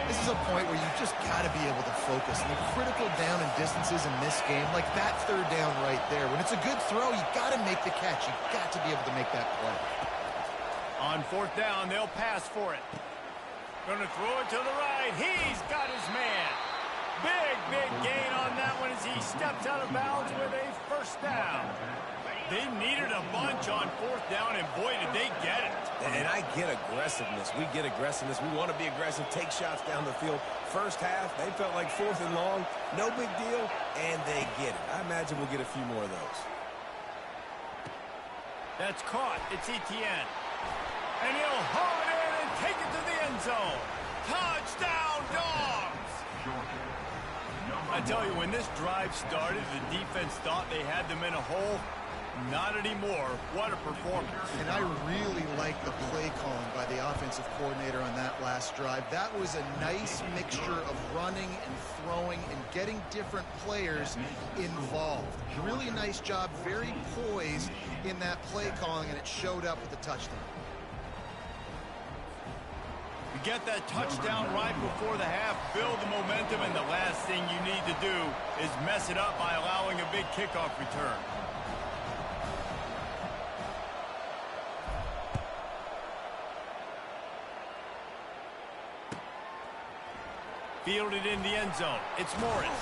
This is a point where you just got to be able to focus. And the critical down and distances in this game, like that 3rd down right there. When it's a good throw, you got to make the catch. You got to be able to make that play. On 4th down, they'll pass for it. Going to throw it to the right. He's got his man. Big gain on that one as he steps out of bounds with a 1st down. They needed a bunch on 4th down, and boy, did they get it. And I get aggressiveness. We get aggressiveness. We want to be aggressive, take shots down the field. First half, they felt like 4th and long. No big deal, and they get it. I imagine we'll get a few more of those. That's caught. It's Etienne. And he'll haul it in and take it to the end zone. Touchdown, Dogs! I tell you, when this drive started, the defense thought they had them in a hole. Not anymore. What a performance. And I really like the play calling by the offensive coordinator on that last drive. That was a nice mixture of running and throwing and getting different players involved. Really nice job, very poised in that play calling, and it showed up with the touchdown. You get that touchdown right before the half, build the momentum, and the last thing you need to do is mess it up by allowing a big kickoff return. Fielded in the end zone. It's Morris.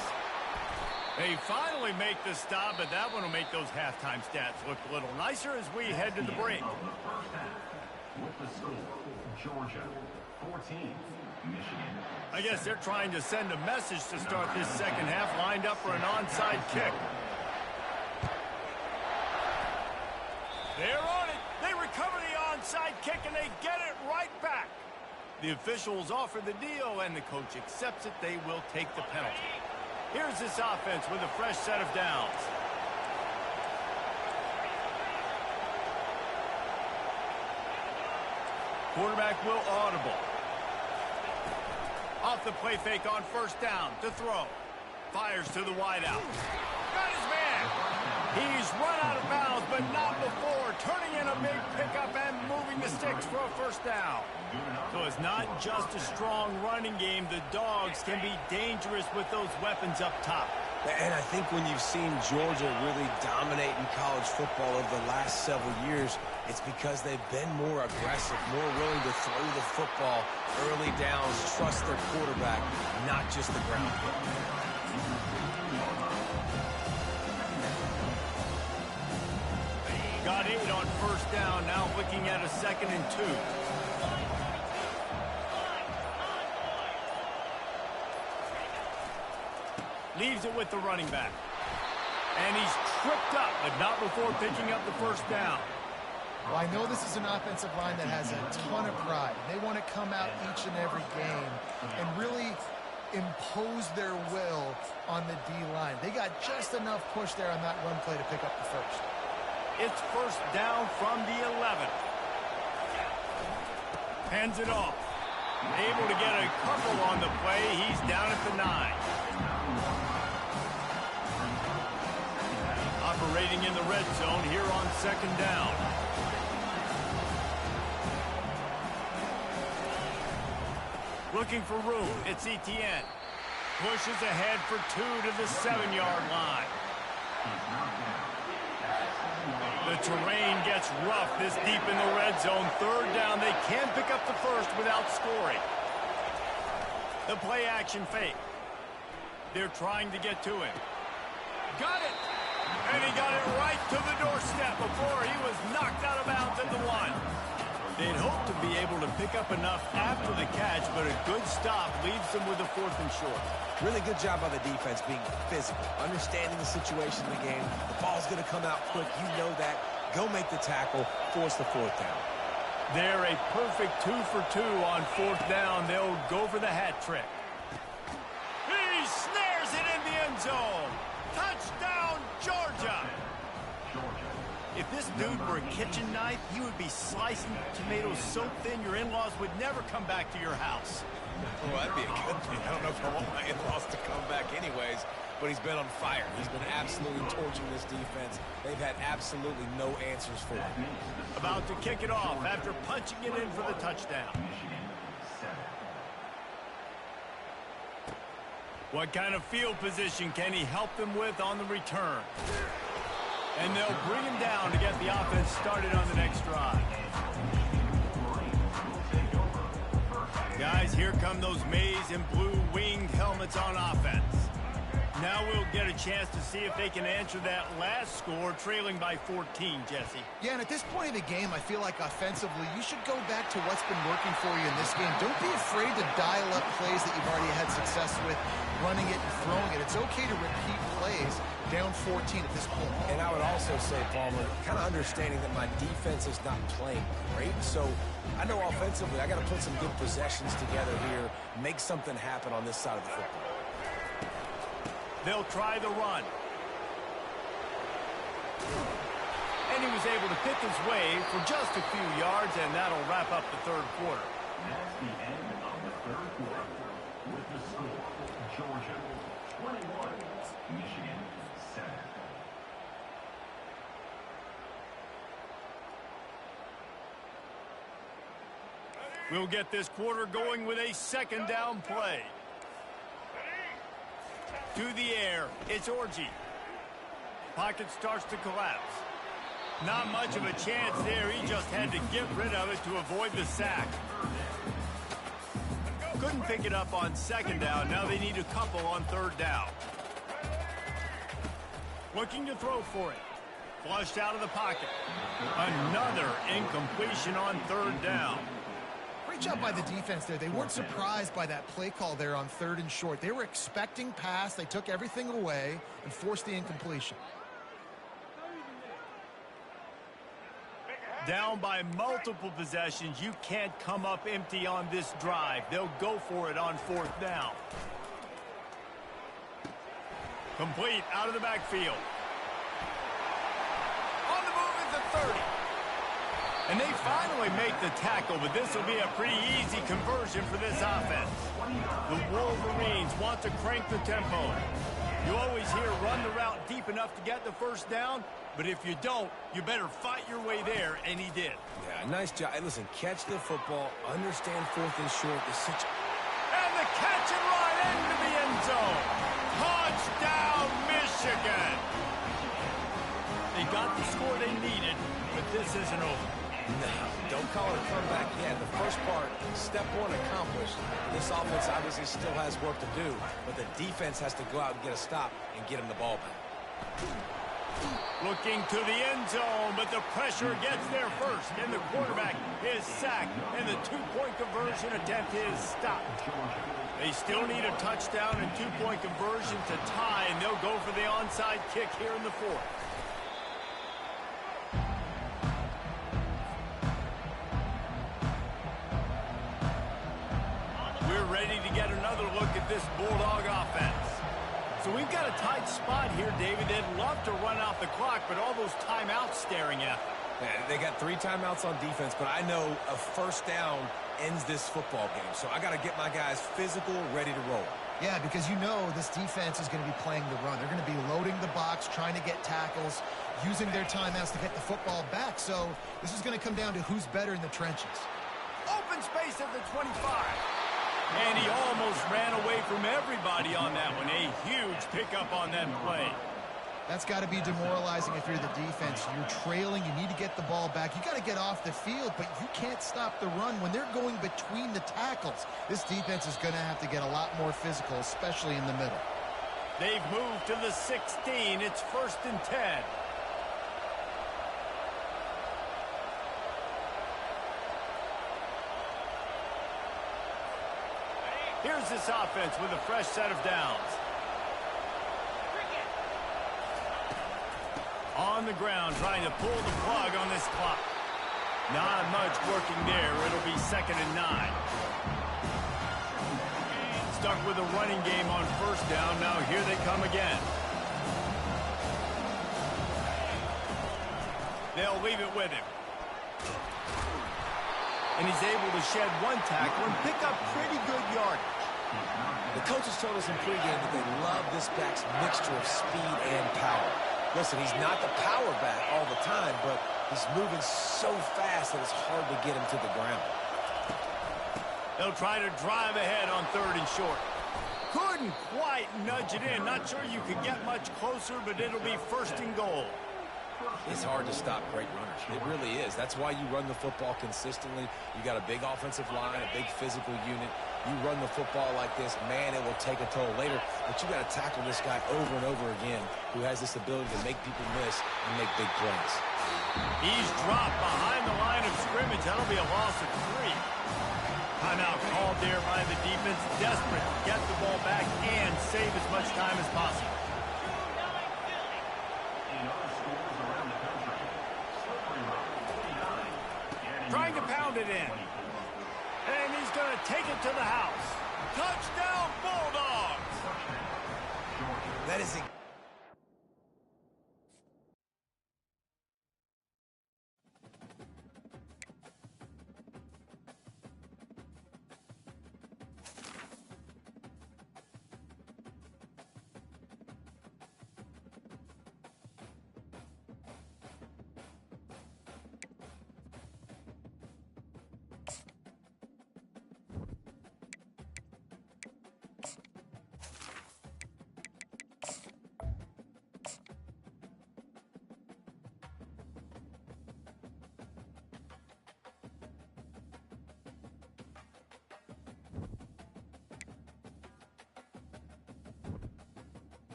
They finally make the stop, but that one will make those halftime stats look a little nicer as we head to the break. With the score, Georgia 14, Michigan. I guess they're trying to send a message to start this 2nd half, lined up for an onside kick. They're on it. They recover the onside kick, and they get it right back. The officials offer the deal, and the coach accepts it. They will take the penalty. Here's this offense with a fresh set of downs. Quarterback will audible. Off the play fake on 1st down to throw. Fires to the wideout. Got his man. He's run out of bounds, but not before. Turning in a big pickup and moving the sticks for a 1st down. So it's not just a strong running game. The Dogs can be dangerous with those weapons up top. And I think when you've seen Georgia really dominate in college football over the last several years, it's because they've been more aggressive, more willing to throw the football early downs, trust their quarterback, not just the ground game. Got 8 on 1st down, now looking at a 2nd and 2. Leaves it with the running back. And he's tripped up, but not before picking up the 1st down. Well, I know this is an offensive line that has a ton of pride. They want to come out each and every game and really impose their will on the D-line. They got just enough push there on that run play to pick up the 1st. It's 1st down from the 11. Hands it off. Able to get a couple on the play. He's down at the 9. Operating in the red zone here on 2nd down. Looking for room. It's Etienne. Pushes ahead for 2 to the 7-yard line. The The terrain gets rough this deep in the red zone. Third down, they can pick up the first without scoring. The play action fake. They're trying to get to him. Got it! And he got it right to the doorstep before he was knocked out of bounds at the 1. They'd hoped to be able to pick up enough after the catch, but a good stop leaves them with a 4th and short. Really good job by the defense being physical, understanding the situation in the game. The ball's going to come out quick. You know that. Go make the tackle, force the 4th down. They're a perfect 2 for 2 on 4th down. They'll go for the hat trick. He snares it in the end zone. Touchdown, Georgia. If this dude were a kitchen knife, he would be slicing tomatoes so thin your in-laws would never come back to your house. Well, that'd be a good thing. I don't know if I want my in-laws to come back anyways, but he's been on fire. He's been absolutely torching this defense. They've had absolutely no answers for him. About to kick it off after punching it in for the touchdown. What kind of field position can he help them with on the return? And they'll bring him down to get the offense started on the next drive. Guys, here come those maize and blue winged helmets on offense. Now we'll get a chance to see if they can answer that last score, trailing by 14, Jesse. Yeah, and at this point of the game, I feel like offensively, you should go back to what's been working for you in this game. Don't be afraid to dial up plays that you've already had success with, running it and throwing it. It's okay to repeat plays down 14 at this point. And I would also say, Palmer, kind of understanding that my defense is not playing great, so I know offensively I got to put some good possessions together here, make something happen on this side of the football. They'll try the run. And he was able to pick his way for just a few yards, and that'll wrap up the 3rd quarter. That's the end of the 3rd quarter. With the score, Georgia 21, Michigan 7. We'll get this quarter going with a 2nd down play. To the air, it's Orgy. Pocket starts to collapse. Not much of a chance there. He just had to get rid of it to avoid the sack. Couldn't pick it up on 2nd down. Now they need a couple on 3rd down. Looking to throw for it. Flushed out of the pocket. Another incompletion on 3rd down. Great job by the defense there. They weren't surprised by that play call there on 3rd and short. They were expecting pass. They took everything away and forced the incompletion. Down by multiple possessions. You can't come up empty on this drive. They'll go for it on 4th down. Complete out of the backfield. On the move is the 30. And they finally make the tackle, but this will be a pretty easy conversion for this offense. The Wolverines want to crank the tempo. You always hear run the route deep enough to get the 1st down, but if you don't, you better fight your way there, and he did. Yeah, nice job. Hey, listen, catch the football, understand 4th and short. And the catch and run into the end zone. Touchdown, Michigan. They got the score they needed, but this isn't over. No, don't call it a comeback yet. The first part, step 1 accomplished. This offense obviously still has work to do, but the defense has to go out and get a stop and get him the ball back. Looking to the end zone, but the pressure gets there first, and the quarterback is sacked, and the 2-point conversion attempt is stopped. They still need a touchdown and 2-point conversion to tie, and they'll go for the onside kick here in the 4th. We're ready to get another look at this Bulldog offense. So we've got a tight spot here, David. They'd love to run out the clock, but all those timeouts staring at them. Yeah, they got 3 timeouts on defense, but I know a 1st down ends this football game. So I got to get my guys physical, ready to roll. Yeah, because you know this defense is going to be playing the run. They're going to be loading the box, trying to get tackles, using their timeouts to get the football back. So this is going to come down to who's better in the trenches. Open space at the 25. And he almost ran away from everybody on that one. A huge pickup on that play. That's got to be demoralizing if you're the defense. You're trailing. You need to get the ball back. You got to get off the field, but you can't stop the run when they're going between the tackles. This defense is going to have to get a lot more physical, especially in the middle. They've moved to the 16. It's 1st and 10. Here's this offense with a fresh set of downs. On the ground, trying to pull the plug on this clock. Not much working there. It'll be 2nd and 9. Stuck with a running game on 1st down. Now here they come again. They'll leave it with him. And he's able to shed 1 tackle and pick up pretty good yardage. The coaches told us in pregame that they love this back's mixture of speed and power. Listen, he's not the power back all the time, but he's moving so fast that it's hard to get him to the ground. They'll try to drive ahead on 3rd and short. Couldn't quite nudge it in. Not sure you could get much closer, but it'll be 1st and goal. It's hard to stop great runners. It really is. That's why you run the football consistently. You got a big offensive line, a big physical unit. You run the football like this, man, it will take a toll later. But you got to tackle this guy over and over again who has this ability to make people miss and make big plays. He's dropped behind the line of scrimmage. That'll be a loss of 3. Timeout called there by the defense, desperate to get the ball back and save as much time as possible. Trying to pound it in. And he's going to take it to the house. Touchdown, Bulldogs! That is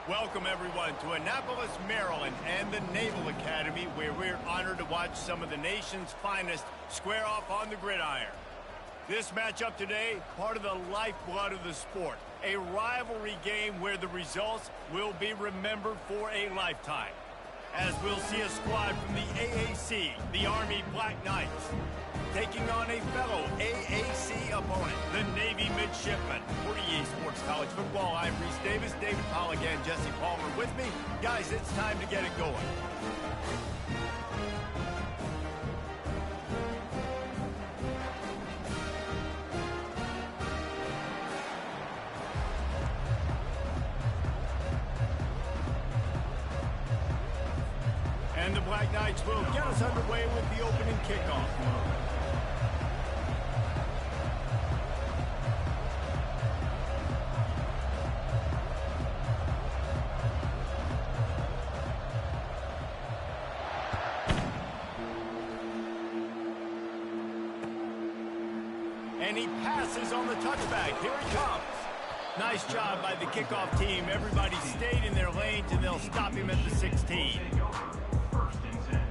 Welcome, everyone, to Annapolis, Maryland, and the Naval Academy, where we're honored to watch some of the nation's finest square off on the gridiron. This matchup today, part of the lifeblood of the sport, a rivalry game where the results will be remembered for a lifetime. As we'll see a squad from the AAC, the Army Black Knights, taking on a fellow AAC opponent, the Navy Midshipmen. For EA Sports College Football, I'm Reese Davis, David Pollock, and Jesse Palmer with me. Guys, it's time to get it going. And the Black Knights will get us underway with the opening kickoff. And he passes on the touchback. Here he comes. Nice job by the kickoff team. Everybody stayed in their lanes, and they'll stop him at the 16. First and 10.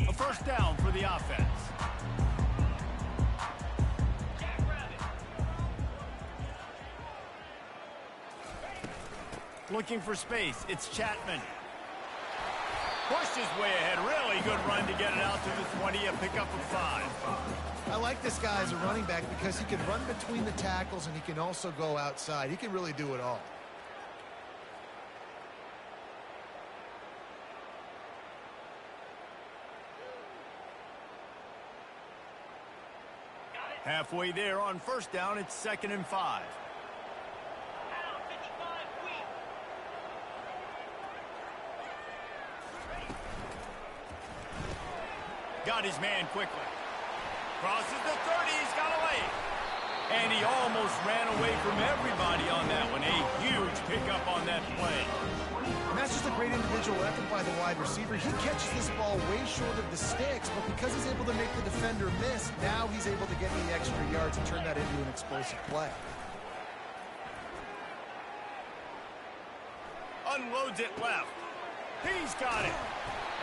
A first down for the offense. Looking for space. It's Chapman. Pushed his way ahead. Really good run to get it out to the 20. A pickup of 5. I like this guy as a running back because he can run between the tackles and he can also go outside. He can really do it all. Halfway there on first down. It's 2nd and 5. Got his man quickly. Crosses the 30. He's got away. And he almost ran away from everybody on that one. A huge pickup on that play. And that's just a great individual effort by the wide receiver. He catches this ball way short of the sticks, but because he's able to make the defender miss, now he's able to get the extra yards and turn that into an explosive play. Unloads it left. He's got it.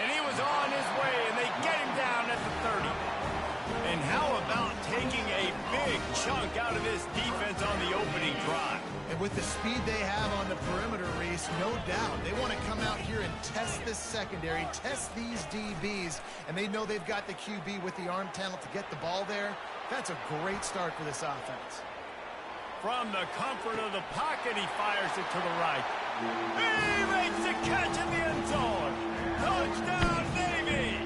And he was on his way, and they get him down at the 30. And how about taking a big chunk out of this defense on the opening drive? And with the speed they have on the perimeter, Reese, no doubt, they want to come out here and test this secondary, test these DBs, and they know they've got the QB with the arm talent to get the ball there. That's a great start for this offense. From the comfort of the pocket, he fires it to the right. He makes the catch in the end zone. Touchdown, Navy!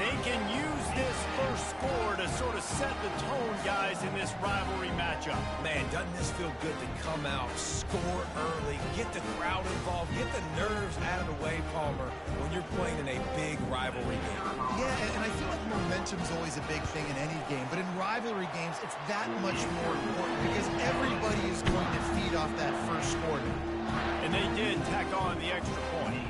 They can use this first score to sort of set the tone, guys, in this rivalry matchup. Man, doesn't this feel good to come out, score early, get the crowd involved, get the nerves out of the way, Palmer, when you're playing in a big rivalry game. Yeah, and I feel like momentum's always a big thing in any game, but in rivalry games, it's that much more important because everybody is going to feed off that first score. And they did tack on the extra point.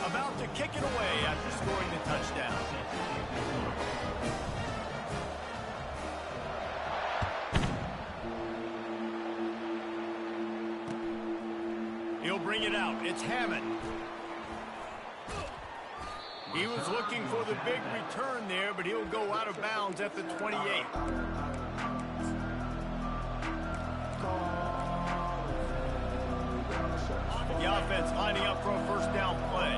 About to kick it away after scoring the touchdown. He'll bring it out. It's Hammond. He was looking for the big return there, but he'll go out of bounds at the 28. The offense lining up for a first down play.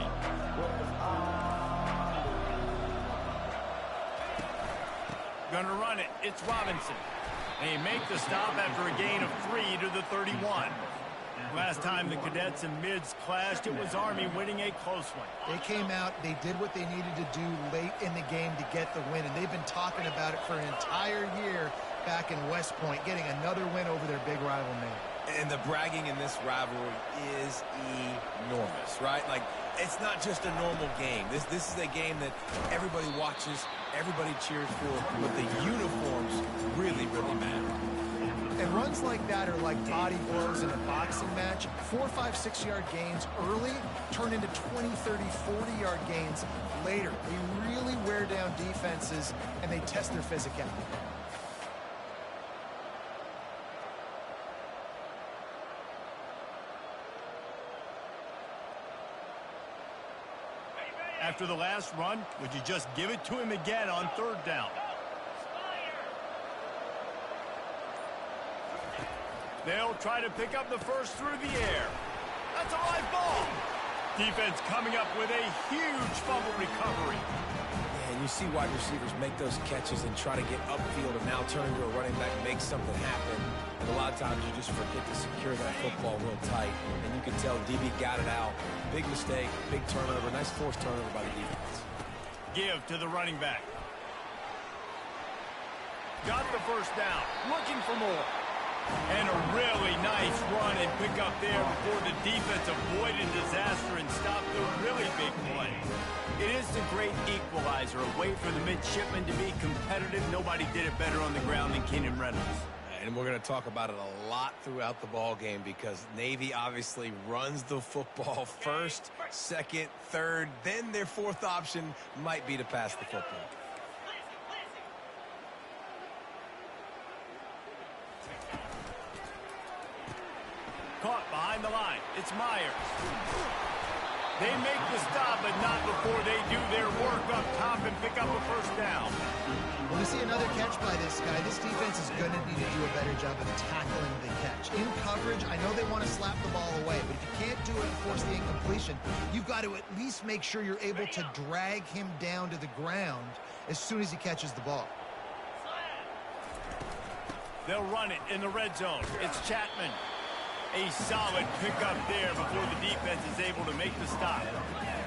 Gonna run it. It's Robinson. They make the stop after a gain of 3 to the 31. Last time the cadets and mids clashed, it was Army winning a close one. They came out, they did what they needed to do late in the game to get the win, and they've been talking about it for an entire year back in West Point, getting another win over their big rival Navy. And the bragging in this rivalry is enormous, right? Like, it's not just a normal game. This is a game that everybody watches, everybody cheers for, but the uniforms really, really matter. And runs like that are like body blows in a boxing match. 4, 5, 6-yard gains early turn into 20, 30, 40-yard gains later. They really wear down defenses, and they test their physicality. After the last run, would you just give it to him again on 3rd down? They'll try to pick up the first through the air. That's a live ball. Defense coming up with a huge fumble recovery. And you see wide receivers make those catches and try to get upfield and now turn into a running back, make something happen. And a lot of times you just forget to secure that football real tight. And you can tell DB got it out. Big mistake, big turnover, nice forced turnover by the defense. Give to the running back. Got the first down, looking for more. And a really nice run and pick up there before the defense avoided disaster and stopped the really big play. It is the great equalizer, a way for the midshipmen to be competitive. Nobody did it better on the ground than Keenan Reynolds. And we're going to talk about it a lot throughout the ball game because Navy obviously runs the football first, second, third, then their fourth option might be to pass the football. Caught behind the line. It's Myers. They make the stop, but not before they do their work up top and pick up a first down. When we see another catch by this guy, this defense is going to need to do a better job of tackling the catch. In coverage, I know they want to slap the ball away, but if you can't do it and force the incompletion, you've got to at least make sure you're able to drag him down to the ground as soon as he catches the ball. They'll run it in the red zone. It's Chapman. A solid pickup there before the defense is able to make the stop.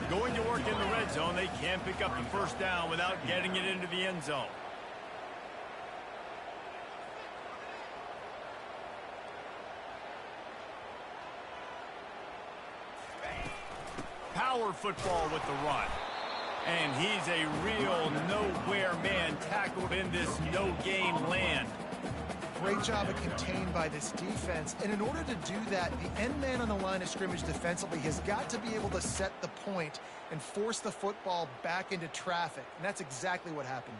Going to work in the red zone, they can pick up the first down without getting it into the end zone. Power football with the run. And he's a real nowhere man tackled in this no-gain land. Great job of contained by this defense. And in order to do that, the end man on the line of scrimmage defensively has got to be able to set the point and force the football back into traffic. And that's exactly what happened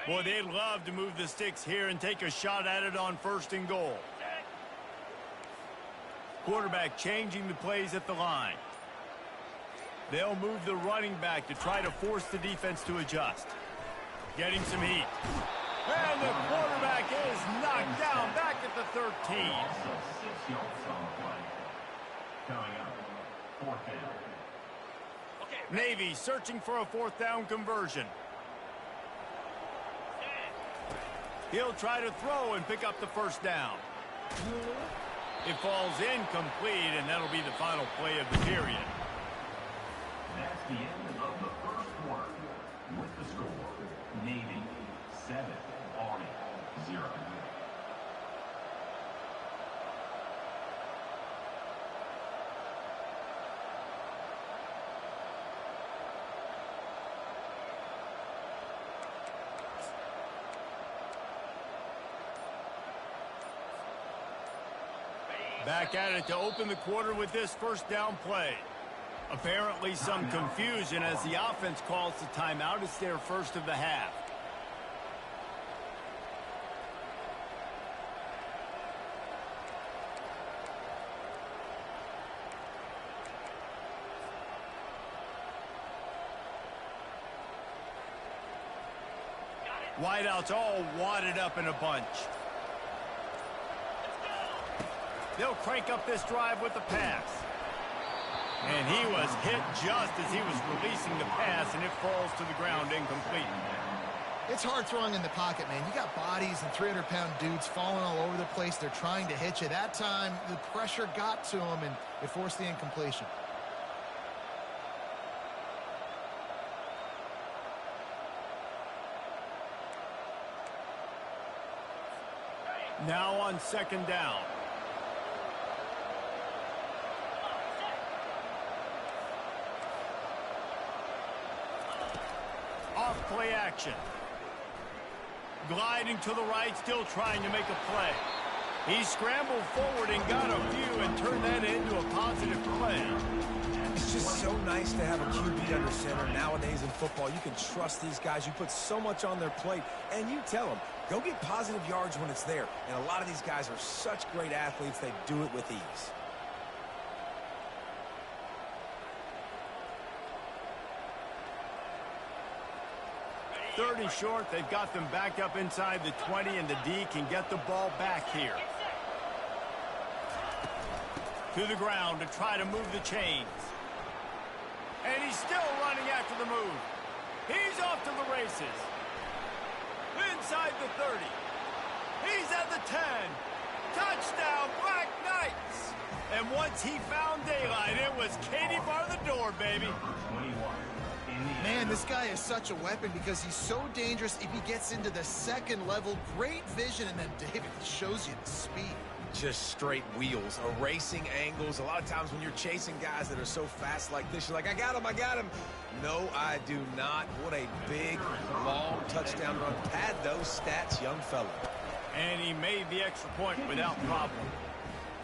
there. Boy, they'd love to move the sticks here and take a shot at it on 1st and goal. Quarterback changing the plays at the line. They'll move the running back to try to force the defense to adjust. Getting some heat. And the quarterback is knocked down back at the 13. 6 yards on the play. Coming up, 4th down. Navy searching for a 4th down conversion. He'll try to throw and pick up the first down. It falls incomplete, and that'll be the final play of the period. That's the end of the first quarter. With the score, Navy 7, Army 0. Back at it to open the quarter with this first down play. Apparently some confusion as the offense calls the timeout. It's their first of the half. Wideouts all wadded up in a bunch. They'll crank up this drive with the pass. And he was hit just as he was releasing the pass, and it falls to the ground incomplete. It's hard throwing in the pocket, man. You got bodies and 300-pound dudes falling all over the place. They're trying to hit you. That time, the pressure got to him, and it forced the incompletion. Now on second down. Off play action. Gliding to the right, still trying to make a play. He scrambled forward and got a few and turned that into a positive play. It's just so nice to have a QB under center. Nowadays in football, you can trust these guys. You put so much on their plate, and you tell them, go get positive yards when it's there. And a lot of these guys are such great athletes, they do it with ease. Third and short, they've got them back up inside the 20, and the D can get the ball back here. To the ground to try to move the chains. And he's still running after the move. He's off to the races. Inside the 30. He's at the 10. Touchdown, Black Knights. And once he found daylight, it was Katie bar the door, baby. Man, this guy is such a weapon because he's so dangerous if he gets into the second level. Great vision, and then David shows you the speed. Just straight wheels, erasing angles. A lot of times when you're chasing guys that are so fast like this, you're like, I got him, I got him. No, I do not. What a big, long touchdown run. Pad those stats, young fella. And he made the extra point without problem.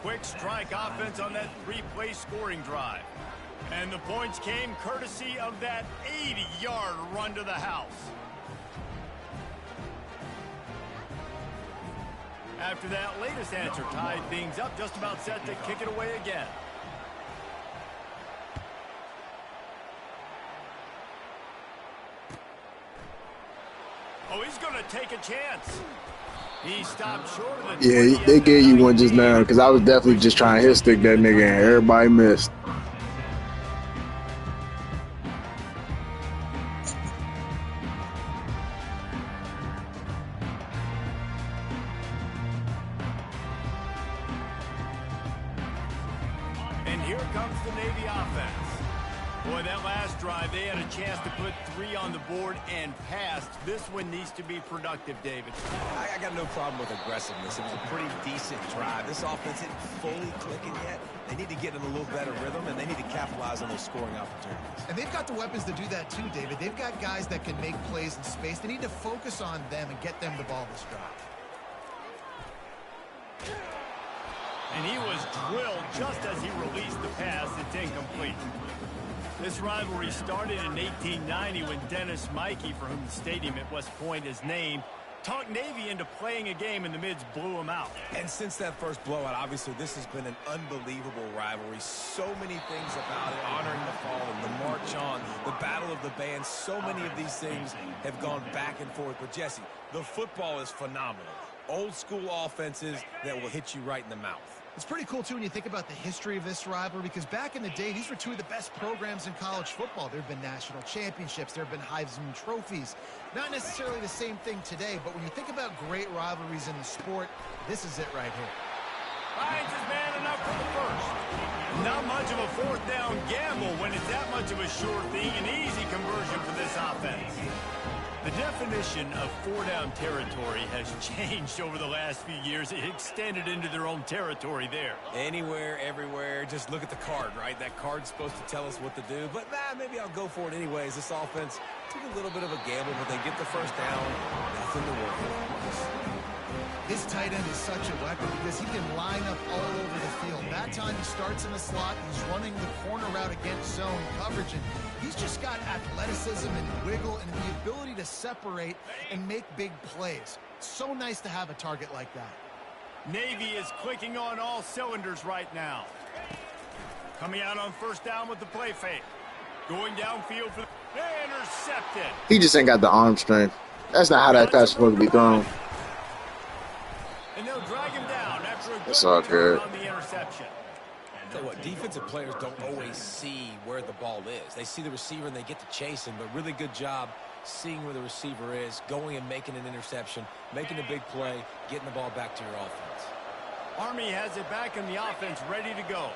Quick strike offense on that 3-play scoring drive. And the points came courtesy of that 80-yard run to the house. After that latest answer tied things up, just about set to kick it away again. Oh, he's going to take a chance. He stopped short of the... Yeah, they gave you one just now because I was definitely just trying to hit stick that nigga and everybody missed. They had a chance to put 3 on the board and passed. This one needs to be productive, David. I got no problem with aggressiveness. It was a pretty decent drive. This offense isn't fully clicking yet. They need to get in a little better rhythm, and they need to capitalize on those scoring opportunities. And they've got the weapons to do that too, David. They've got guys that can make plays in space. They need to focus on them and get them the ball this drive. And he was drilled just as he released the pass. It's incomplete. This rivalry started in 1890 when Dennis Mikey, for whom the stadium at West Point is named, talked Navy into playing a game, and the Mids blew him out. And since that first blowout, obviously, this has been an unbelievable rivalry. So many things about it, honoring the fallen, the march on, the battle of the bands. So many of these things have gone back and forth. But, Jesse, the football is phenomenal. Old-school offenses that will hit you right in the mouth. It's pretty cool, too, when you think about the history of this rivalry, because back in the day, these were two of the best programs in college football. There have been national championships. There have been Heisman trophies. Not necessarily the same thing today, but when you think about great rivalries in the sport, this is it right here. Finds his man enough for the first. Not much of a fourth down gamble when it's that much of a sure thing, an easy conversion for this offense. The definition of 4-down territory has changed over the last few years. It extended into their own territory there. Anywhere, everywhere. Just look at the card, right? That card's supposed to tell us what to do. But, maybe I'll go for it anyways. This offense took a little bit of a gamble, but they get the first down. Nothing to work with. His tight end is such a weapon because he can line up all over the field. That time he starts in the slot. He's running the corner route against zone coverage, and he's just got athleticism and wiggle and the ability to separate and make big plays. It's so nice to have a target like that. Navy is clicking on all cylinders right now. Coming out on first down with the play fake. Going downfield for the intercepted. He just ain't got the arm strength. That's not how that pass is supposed to be thrown. And they'll drag him down after a good It's all good. on the interception. Tell you what, defensive players don't always see where the ball is. They see the receiver and they get to chase him, but really good job seeing where the receiver is, going and making an interception, making a big play, getting the ball back to your offense. Army has it back in the offense, ready to go.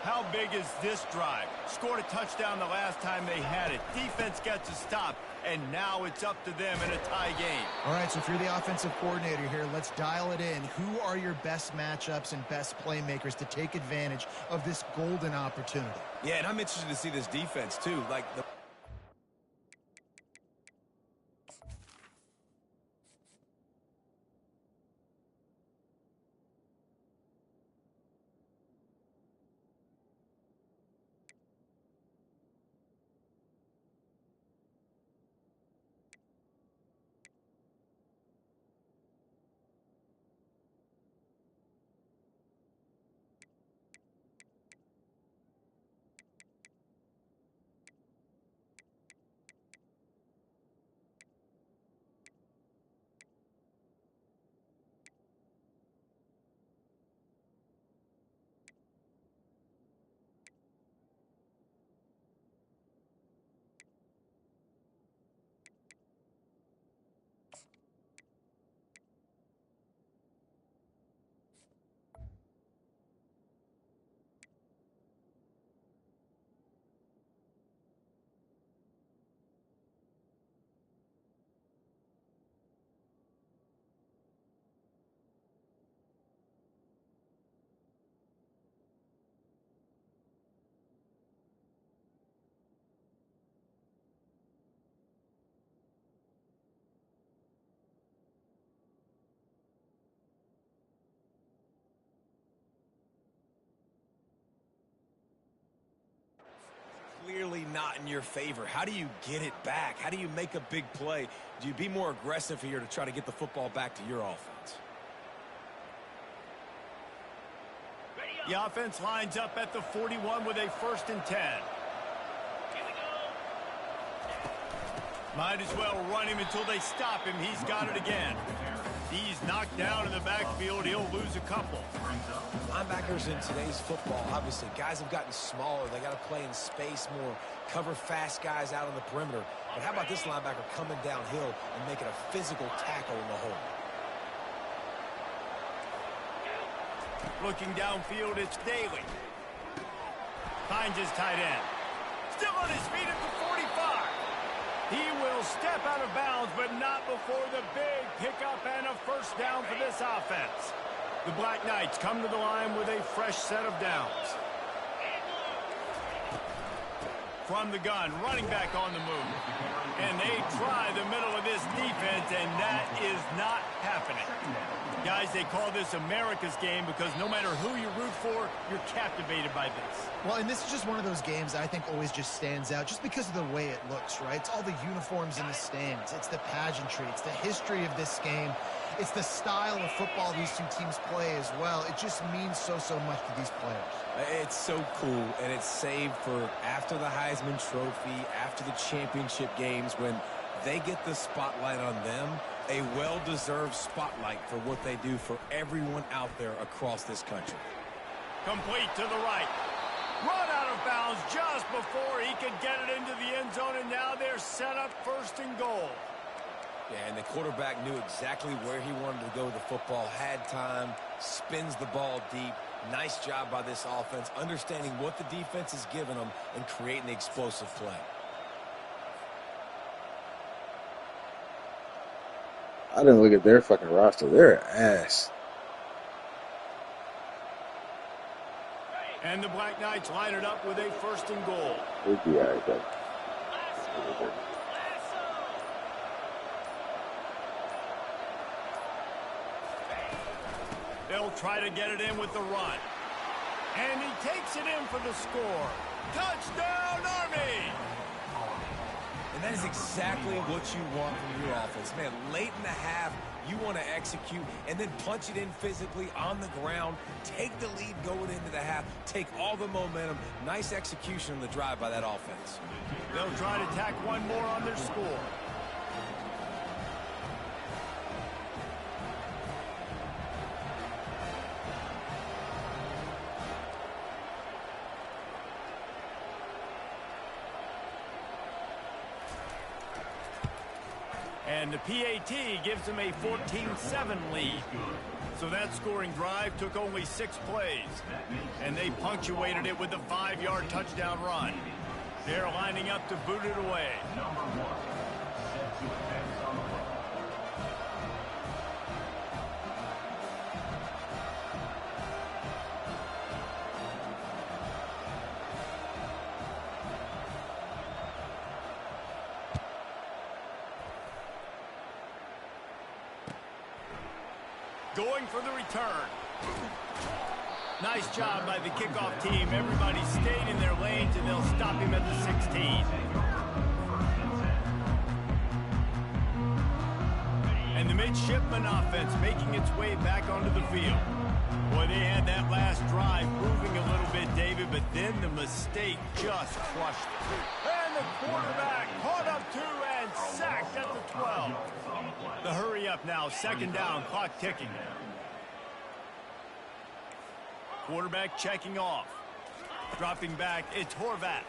How big is this drive? Scored a touchdown the last time they had it. Defense gets a stop, and now it's up to them in a tie game. All right, so if you're the offensive coordinator here, let's dial it in. Who are your best matchups and best playmakers to take advantage of this golden opportunity? Yeah, and I'm interested to see this defense, too. Like the clearly not in your favor. How do you get it back? How do you make a big play? Do you be more aggressive here to try to get the football back to your offense? The offense lines up at the 41 with a 1st and 10. Might as well run him until they stop him. He's got it again. He's knocked down in the backfield. He'll lose a couple. Linebackers in today's football, obviously, guys have gotten smaller. They got to play in space more, cover fast guys out on the perimeter. But how about this linebacker coming downhill and making a physical tackle in the hole? Looking downfield, it's Daly. Finds his tight end. Still on his feet at the 45. He will step out of bounds, but not before the big pickup and a 1st down for this offense. The Black Knights come to the line with a fresh set of downs. From the gun, running back on the move. And they try the middle of this defense, and that is not happening. Guys, they call this America's game because no matter who you root for, you're captivated by this. Well, and this is just one of those games that I think always just stands out just because of the way it looks, right? It's all the uniforms in the stands. It's the pageantry. It's the history of this game. It's the style of football these two teams play as well. It just means so much to these players. It's so cool, and it's saved for after the Heisman Trophy, after the championship games, when they get the spotlight on them, a well-deserved spotlight for what they do for everyone out there across this country. Complete to the right. Run out of bounds just before he could get it into the end zone, and now they're set up 1st and goal. Yeah, and the quarterback knew exactly where he wanted to go with the football, had time, spins the ball deep. Nice job by this offense, understanding what the defense is giving them and creating the explosive play. I didn't look at their fucking roster. They're ass. And the Black Knights line it up with a 1st and goal. We'll be all right, though. They'll try to get it in with the run. And he takes it in for the score. Touchdown, Army! And that is exactly what you want from your offense. Man, late in the half, you want to execute and then punch it in physically on the ground. Take the lead going into the half. Take all the momentum. Nice execution on the drive by that offense. They'll try to tack one more on their score. And the PAT gives them a 14-7 lead. So that scoring drive took only 6 plays, and they punctuated it with a 5-yard touchdown run. They're lining up to boot it away. Number 1, set to advance on the ball. Going for the return. Nice job by the kickoff team. Everybody stayed in their lanes, and they'll stop him at the 16. And the midshipman offense making its way back onto the field. Boy, they had that last drive moving a little bit, David, but then the mistake just crushed it. And the quarterback caught up 2 and sacked at the 12. The hurry up now, 2nd down, clock ticking. Quarterback checking off. Dropping back, it's Horvath.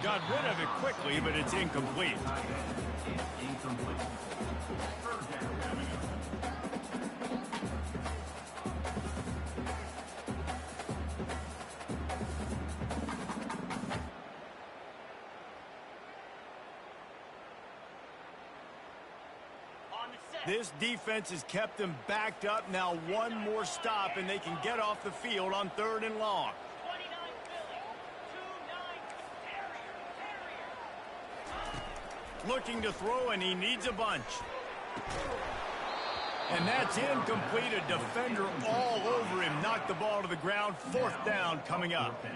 Got rid of it quickly, but it's incomplete. This defense has kept them backed up. Now one more stop, and they can get off the field on 3rd and long. Looking to throw, and he needs a bunch. And that's incomplete. A defender all over him. Knocked the ball to the ground. 4th down coming up.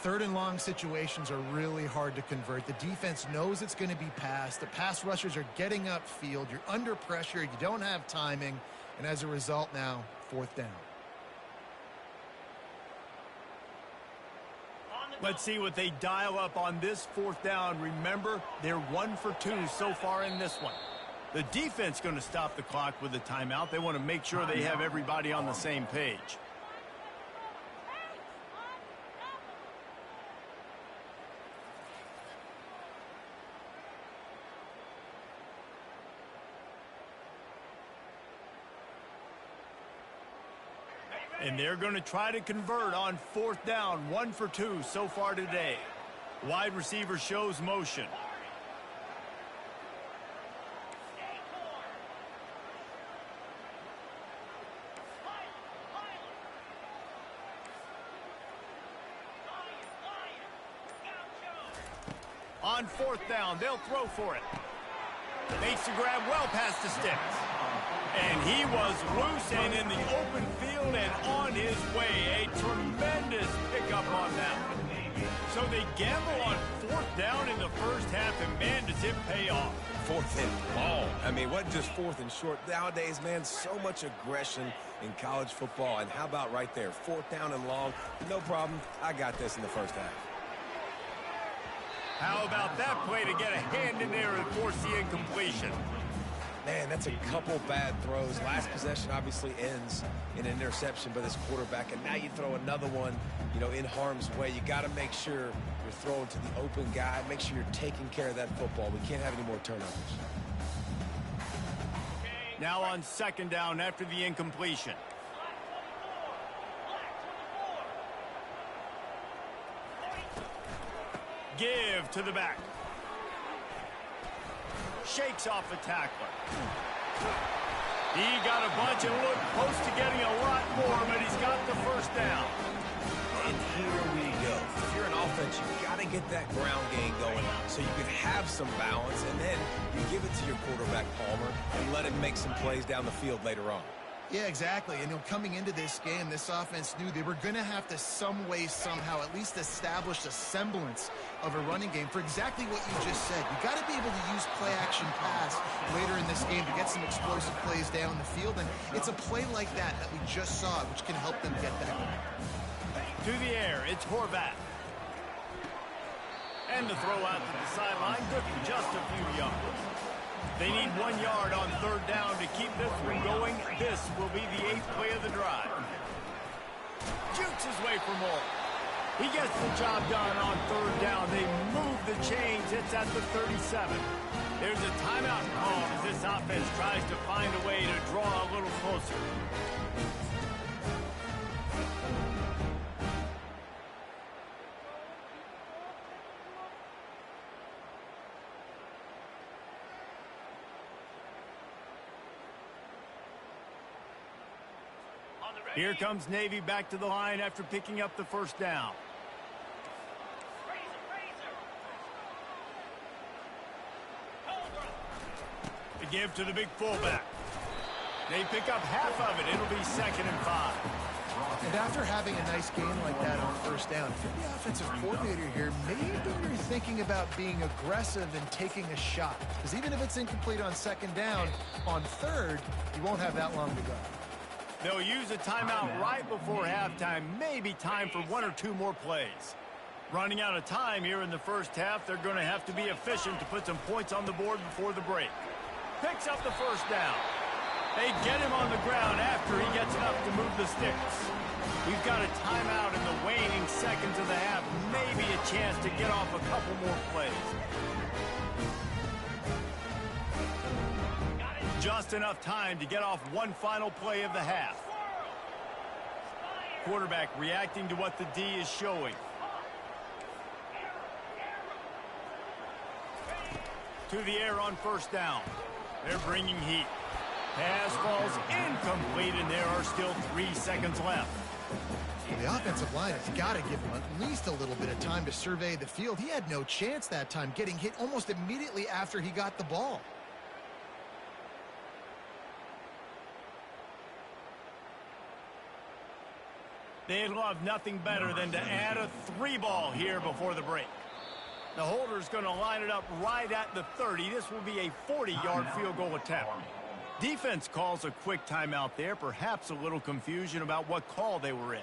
3rd and long situations are really hard to convert. The defense knows it's going to be passed. The pass rushers are getting upfield. You're under pressure. You don't have timing. And as a result now, 4th down. Let's see what they dial up on this 4th down. Remember, they're 1 for 2 so far in this one. The defense going to stop the clock with a timeout. They want to make sure they have everybody on the same page. And they're going to try to convert on 4th down. 1 for 2 so far today. Wide receiver shows motion. On 4th down, they'll throw for it. Makes the grab well past the sticks. And he was loose and in the open field and on his way. A tremendous pickup on that. So they gamble on 4th down in the first half, and man, does it pay off. 4th and long. I mean, what just 4th and short? Nowadays, man, so much aggression in college football. And how about right there? 4th down and long. No problem. I got this in the first half. How about that play to get a hand in there and force the incompletion? Man, that's a couple bad throws. Last possession obviously ends in an interception by this quarterback, and now you throw another one, you know, in harm's way. You got to make sure you're throwing to the open guy. Make sure you're taking care of that football. We can't have any more turnovers. Now on 2nd down after the incompletion. Give to the back. Shakes off the tackler. He got a bunch and looked close to getting a lot more, but he's got the 1st down. And here we go. If you're an offense, you've got to get that ground game going so you can have some balance, and then you give it to your quarterback, Palmer, and let him make some plays down the field later on. Yeah, exactly. And coming into this game, this offense knew they were going to have to some way, somehow, at least establish a semblance of a running game for exactly what you just said. You got to be able to use play-action pass later in this game to get some explosive plays down the field. And it's a play like that we just saw, which can help them get that going. To the air, it's Horvath. And the throw out to the sideline, good for just a few yards. They need 1 yard on 3rd down to keep this one going. This will be the 8th play of the drive. Jukes his way for more. He gets the job done on third down. They move the chains. It's at the 37. There's a timeout called as this offense tries to find a way to draw a little closer. Here comes Navy back to the line after picking up the first down. The give to the big fullback. They pick up half of it. It'll be 2nd and 5. And after having a nice game like that on first down, if you're the offensive coordinator here, maybe you're thinking about being aggressive and taking a shot. Because even if it's incomplete on 2nd down, on 3rd, you won't have that long to go. They'll use a timeout right before halftime. Maybe time for 1 or 2 more plays. Running out of time here in the first half, they're going to have to be efficient to put some points on the board before the break. Picks up the first down. They get him on the ground after he gets enough to move the sticks. We've got a timeout in the waning seconds of the half. Maybe a chance to get off a couple more plays. Just enough time to get off one final play of the half. Quarterback reacting to what the D is showing. To the air on first down. They're bringing heat. Pass falls incomplete, and there are still 3 seconds left. The offensive line has got to give him at least a little bit of time to survey the field. He had no chance that time, getting hit almost immediately after he got the ball. They'd love nothing better than to add a 3-ball here before the break. The holder's going to line it up right at the 30. This will be a 40-yard field goal attempt. Defense calls a quick timeout there, perhaps a little confusion about what call they were in.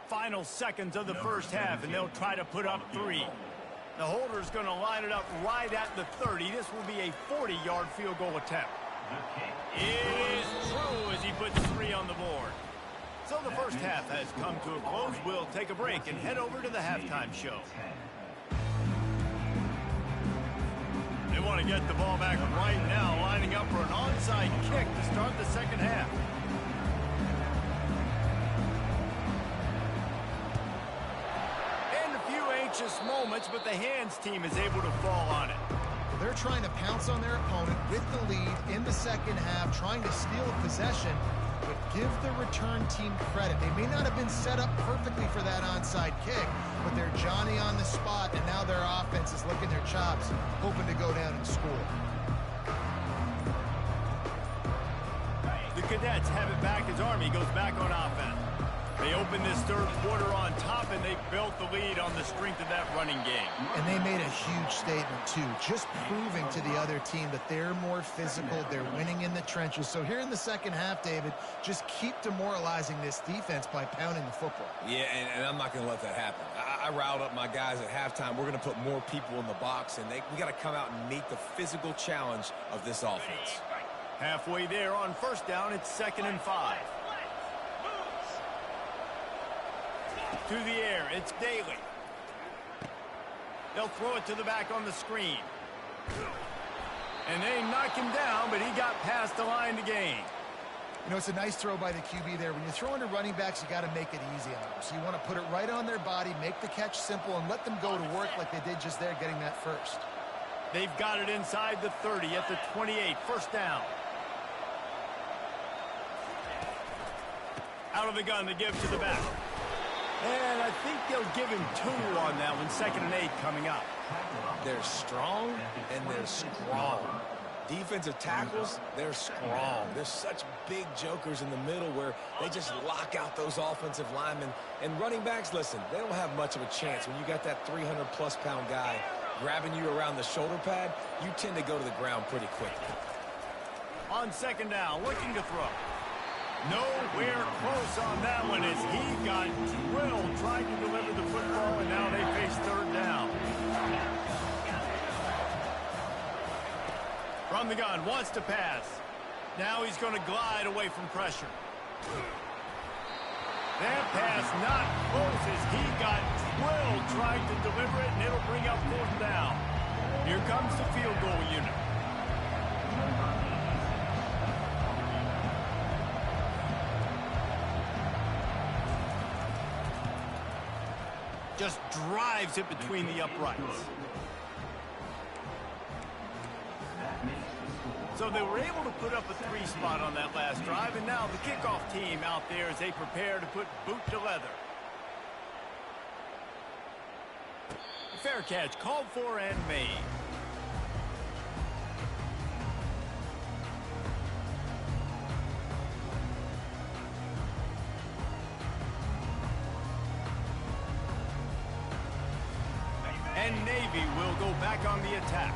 Final seconds of the first half, and they'll try to put up 3. The holder's going to line it up right at the 30. This will be a 40-yard field goal attempt. It is true as he puts 3 on the board. So the first half has come to a close. We'll take a break and head over to the halftime show. They want to get the ball back right now, lining up for an onside kick to start the second half. And a few anxious moments, but the hands team is able to fall on it. They're trying to pounce on their opponent with the lead in the second half, trying to steal possession, but give the return team credit. They may not have been set up perfectly for that onside kick, but they're Johnny on the spot, and now their offense is licking their chops, hoping to go down and score. The Cadets have it back as Army goes back on offense. They open this third quarter on top, and they built the lead on the strength of that running game. And they made a huge statement, too, just proving to the other team that they're more physical, they're winning in the trenches. So here in the second half, David, just keep demoralizing this defense by pounding the football. Yeah, and I'm not going to let that happen. I riled up my guys at halftime. We're going to put more people in the box, and we got to come out and meet the physical challenge of this offense. Halfway there on first down, it's 2nd and 5. To the air, it's Daly. They'll throw it to the back on the screen. And they knock him down, but he got past the line to gain. You know, it's a nice throw by the QB there. When you're throwing to running backs, you got to make it easy on them. So you want to put it right on their body, make the catch simple, and let them go to work like they did just there, getting that first. They've got it inside the 30 at the 28, first down. Out of the gun, the give to the back. And I think they'll give him 2 on that one. 2nd and 8 coming up. They're strong and they're strong. Defensive tackles, they're strong. They're such big jokers in the middle where they just lock out those offensive linemen. And running backs, listen, they don't have much of a chance. When you got that 300-plus pound guy grabbing you around the shoulder pad, you tend to go to the ground pretty quickly. On 2nd down, looking to throw. Nowhere close on that one as he got drilled trying to deliver the football, and now they face 3rd down. From the gun, wants to pass. Now he's going to glide away from pressure. That pass not close as he got drilled trying to deliver it, and it'll bring up 4th down. Here comes the field goal unit. Just drives it between the uprights. So they were able to put up a 3 spot on that last drive, and now the kickoff team out there as they prepare to put boot to leather. Fair catch called for and made. And Navy will go back on the attack.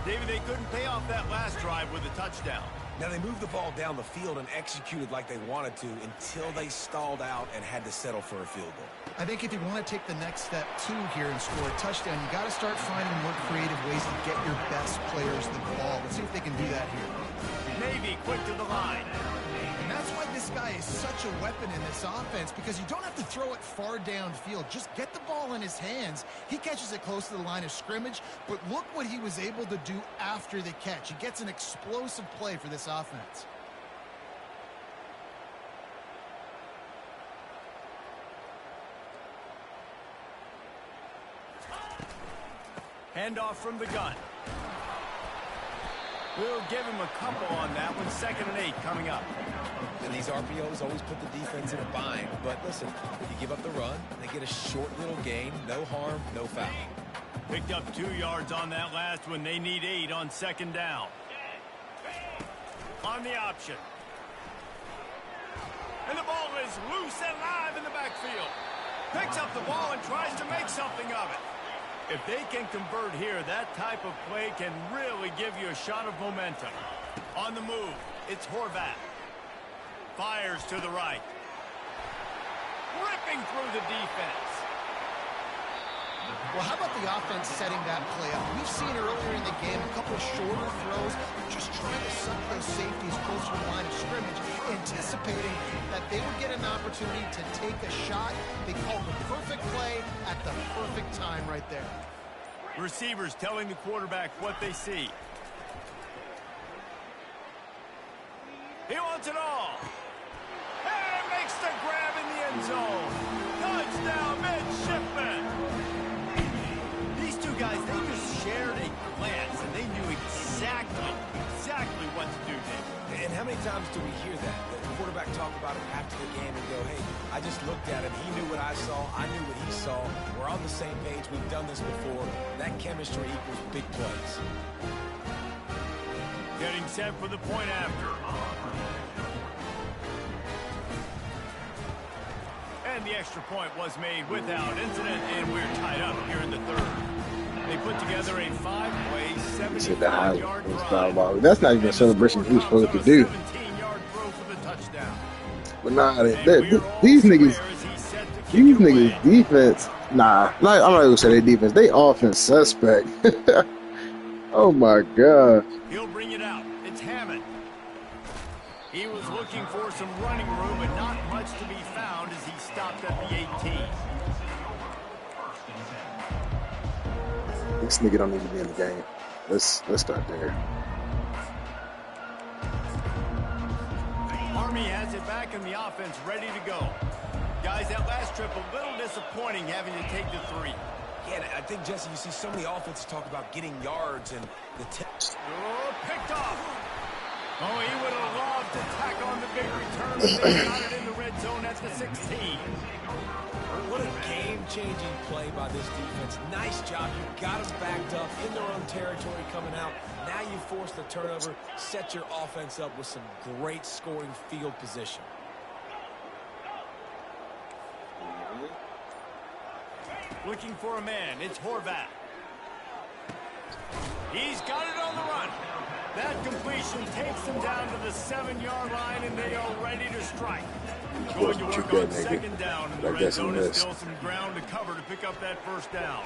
David, they couldn't pay off that last drive with a touchdown. Now they moved the ball down the field and executed like they wanted to until they stalled out and had to settle for a field goal. I think if you want to take the next step too here and score a touchdown, you got to start finding more creative ways to get your best players the ball. Let's see if they can do that here. Navy quick to the line. And that's why this guy is such a weapon in this offense, because you don't have to throw it far downfield. Just get the ball in his hands. He catches it close to the line of scrimmage, but look what he was able to do after the catch. He gets an explosive play for this offense. Handoff from the gun. We'll give him a couple on that one. 2nd and 8 coming up. And these RPOs always put the defense in a bind. But listen, if you give up the run, they get a short little gain. No harm, no foul. Picked up 2 yards on that last one. They need 8 on 2nd down. On the option. And the ball is loose and live in the backfield. Picks up the ball and tries to make something of it. If they can convert here, that type of play can really give you a shot of momentum. On the move, it's Horvat. Fires to the right. Ripping through the defense. Well, how about the offense setting that play up? We've seen earlier in the game a couple shorter throws, just trying to suck those safeties closer to the line of scrimmage, anticipating that they would get an opportunity to take a shot. They called the perfect play at the perfect time right there. Receivers telling the quarterback what they see. He wants it all. And makes the grab in the end zone. Touchdown, midshipman. These two guys, they just shared a glance, and they knew exactly what to do, David. And how many times do we hear that? The quarterback talk about it after the game and go, hey, I just looked at him. He knew what I saw. I knew what he saw. We're on the same page. We've done this before. That chemistry equals big plays. Getting set for the point after. And the extra point was made without incident, and we're tied up here in the 3rd. They put together a 5-play, 75-yard drive. That's not even a celebration he was supposed to do. 17-yard throw for the touchdown. But nah, these niggas defense, nah, I'm not gonna say their defense. They offense suspect. Oh my god. He'll bring it out. It's Hammond. He was looking for some running room, but not much to be found as he stopped at the 18. This nigga don't need to be in the game. Let's start there. Army has it back in the offense, ready to go. Guys, that last trip a little disappointing having to take the 3. Yeah, I think, Jesse, you see so many offenses talk about getting yards and the tips. Oh, picked off. Oh, he would have loved to tack on the big return, but they got it in the red zone at the 16. What a game-changing play by this defense. Nice job. You got them backed up in their own territory coming out. Now you force the turnover, set your offense up with some great scoring field position. Looking for a man. It's Horvat. He's got it on the run. That completion takes them down to the 7-yard line, and they are ready to strike. Going to work on 2nd down, and the red zone is still some ground to cover to pick up that 1st down.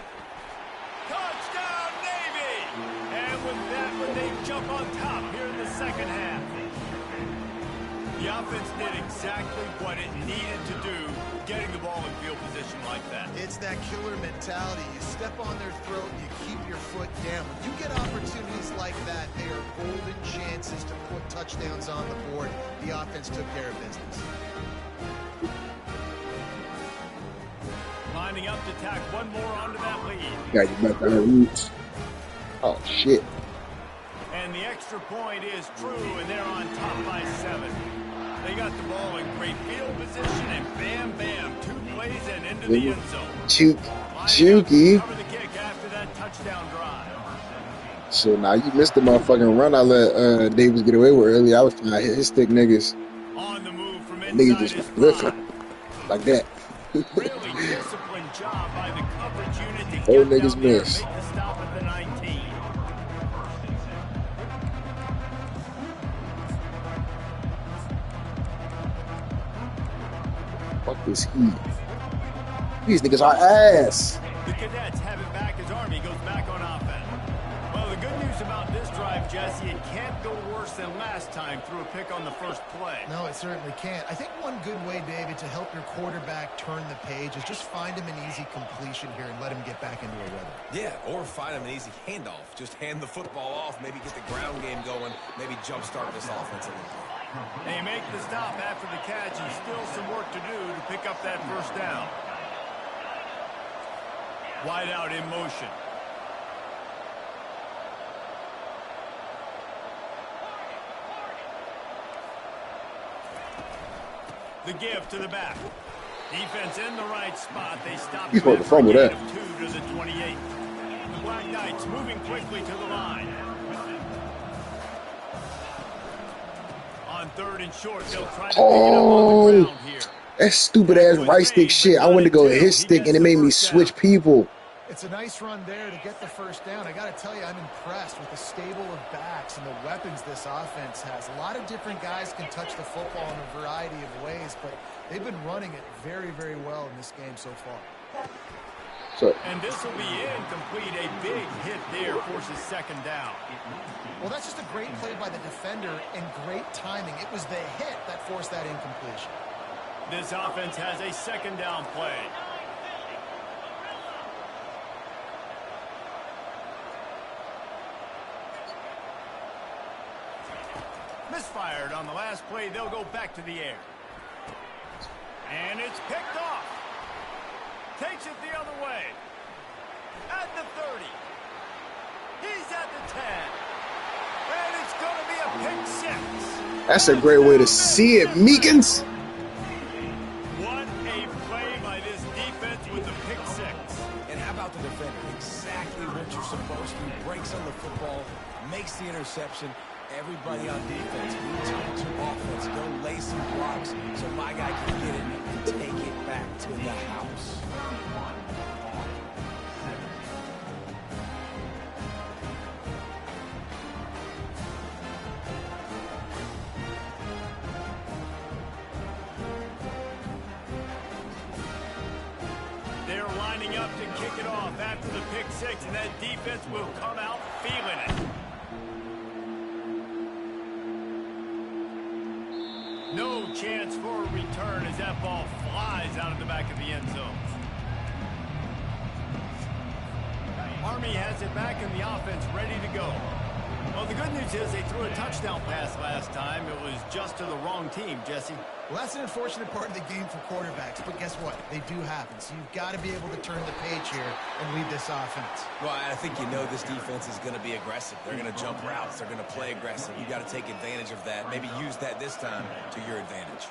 Touchdown, Navy! And with that one, they jump on top here in the 2nd half. The offense did exactly what it needed to do, getting the ball in field position like that. It's that killer mentality. You step on their throat and you keep your foot down. When you get opportunities like that, they are golden chances to put touchdowns on the board. The offense took care of business. Lining up to tack one more onto that lead. Got you back on the roots. Oh, shit. And the extra point is true, and they're on top by 7. They got the ball in great field position, and bam, bam, 2 plays and into the end zone. Chooky. Cover the kick after that touchdown drive. So now you missed the motherfucking run I let Davis get away with earlier. I was trying to hit his stick niggas. On the move from inside Niggas just his riffing. Like that. Really disciplined job by the coverage unit to Old get niggas down there miss. and make the stop at the 19. Fuck this heat. These niggas are ass. The Cadets have it back as Army goes back on offense. Well, the good news about this drive, Jesse, it can't go worse than last time through a pick on the first play. No, it certainly can't. I think one good way, David, to help your quarterback turn the page is just find him an easy completion here and let him get back into a rhythm. Yeah, or find him an easy handoff. Just hand the football off, maybe get the ground game going, maybe jumpstart this offense a little bit. They make the stop after the catch and still some work to do to pick up that first down. Wide out in motion. The give to the back. Defense in the right spot. They stop He's supposed to fumble that. 2 to the 28. The Black Knights moving quickly to the line. On 3rd and short, they'll try to pick it up on the ground here. That stupid ass right stick shit. I went to go hit his stick and it made me switch people. It's a nice run there to get the first down. I got to tell you, I'm impressed with the stable of backs and the weapons this offense has. A lot of different guys can touch the football in a variety of ways, but they've been running it very, very well in this game so far. And this will be incomplete. A big hit there forces 2nd down. Well, that's just a great play by the defender and great timing. It was the hit that forced that incompletion. This offense has a 2nd down play. Misfired on the last play. They'll go back to the air. And it's picked off. Takes it the other way. At the 30. He's at the 10. And it's going to be a pick 6. That's a great way to see it, Meekins. What a play by this defense with the pick 6. And how about the defender? Exactly what you're supposed to. Breaks on the football, makes the interception. Everybody on defense, return to offense. Go lay some blocks so my guy can get it and take it back to the house. They're lining up to kick it off after the pick 6, and that defense will come out feeling it. No chance for a return as that ball flies out of the back of the end zone. Army has it back in the offense, ready to go. Well, the good news is they threw a touchdown pass last time. It was just to the wrong team, Jesse. Well, that's an unfortunate part of the game for quarterbacks, but guess what? They do happen. So you've got to be able to turn the page here and lead this offense. Well, I think you know this defense is going to be aggressive. They're going to jump routes. They're going to play aggressive. You've got to take advantage of that. Maybe use that this time to your advantage.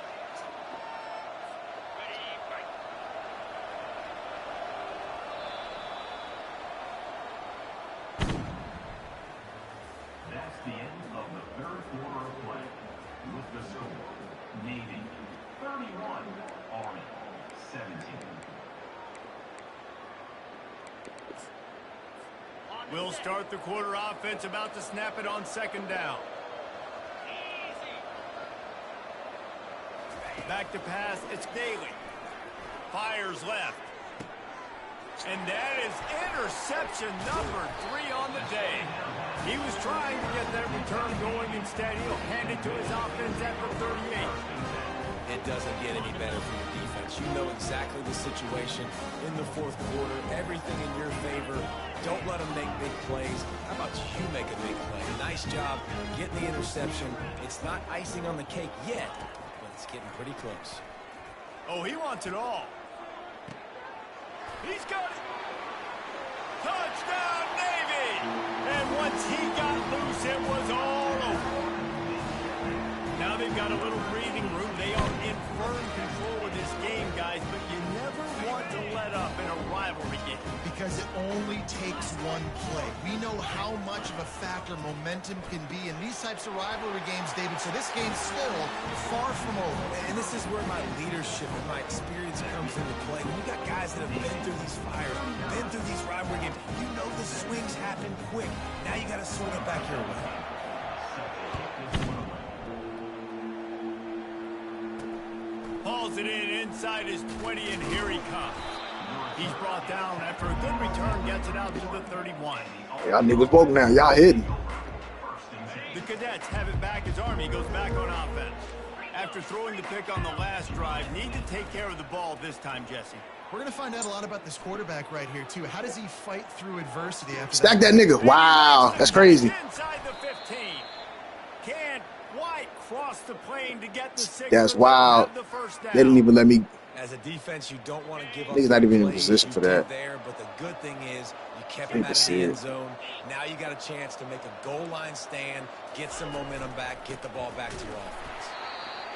That's the end of the 3rd quarter of play. With the score, Navy 31, Army 17. We'll start the quarter offense, about to snap it on 2nd down. Back to pass, it's Daly. Fires left. And that is interception number 3 on the day. He was trying to get that return going. Instead, he'll hand it to his offense at the 38. It doesn't get any better for your defense. You know exactly the situation in the fourth quarter. Everything in your favor. Don't let them make big plays. How about you make a big play? Nice job getting the interception. It's not icing on the cake yet, but it's getting pretty close. Oh, he wants it all. He's got it. Touchdown, Navy! And once he got loose, it was all over. Now they've got a little breathing room. They are in firm control of this game, guys, but you never want to let up in a rivalry game. Because it only takes one play. We know how much of a factor momentum can be in these types of rivalry games, David, so this game's still far from over. And this is where my leadership and my experience comes into play. When you got guys that have been through these fires, been through these rivalry games, you know the swings happen quick. Now you got to swing it back your way. Hauls it inside his 20, and here he comes. He's brought down after a good return, gets it out to the 31. Y'all niggas woke now. Y'all hidden. The Cadets have it back as Army goes back on offense. After throwing the pick on the last drive, need to take care of the ball this time, Jesse. We're going to find out a lot about this quarterback right here, too. How does he fight through adversity after Stack that nigga. Wow, that's crazy. Inside the 15. Can't quite cross the plane to get the 6. That's wild. The first down. They didn't even let me. As a defense, you don't want to give up. Niggas not even in plays position for that. there, but the good thing is you kept him out of the end zone. Now you got a chance to make a goal line stand, get some momentum back, get the ball back to your offense.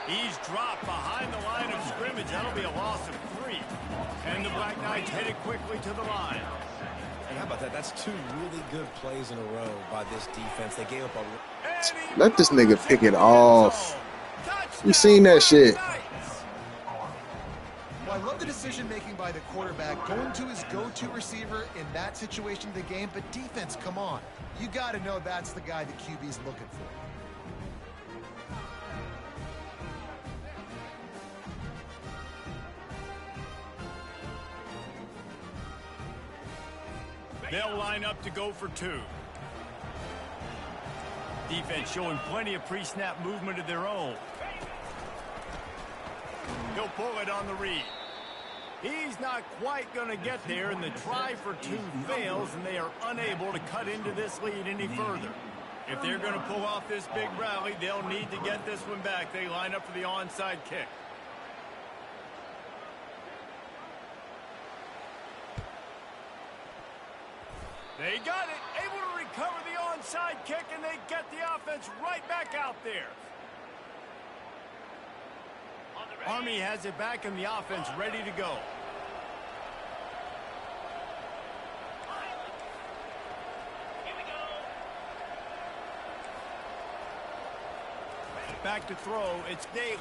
He's dropped behind the line of scrimmage. That'll be a loss of 3. And the Black Knights headed quickly to the line. And how about that? That's 2 really good plays in a row by this defense. They gave up a... Let this nigga pick it off. You seen that shit. Well, I love the decision-making by the quarterback, going to his go-to receiver in that situation of the game, but defense, come on. You got to know that's the guy the QB's looking for. They'll line up to go for 2. Defense showing plenty of pre-snap movement of their own. He'll pull it on the read. He's not quite going to get there, and the try for 2 fails, and they are unable to cut into this lead any further. If they're going to pull off this big rally, they'll need to get this one back. They line up for the onside kick. They got it, able to recover the onside kick, and they get the offense right back out there. Army has it back in the offense, ready to go. Back to throw, it's Daly.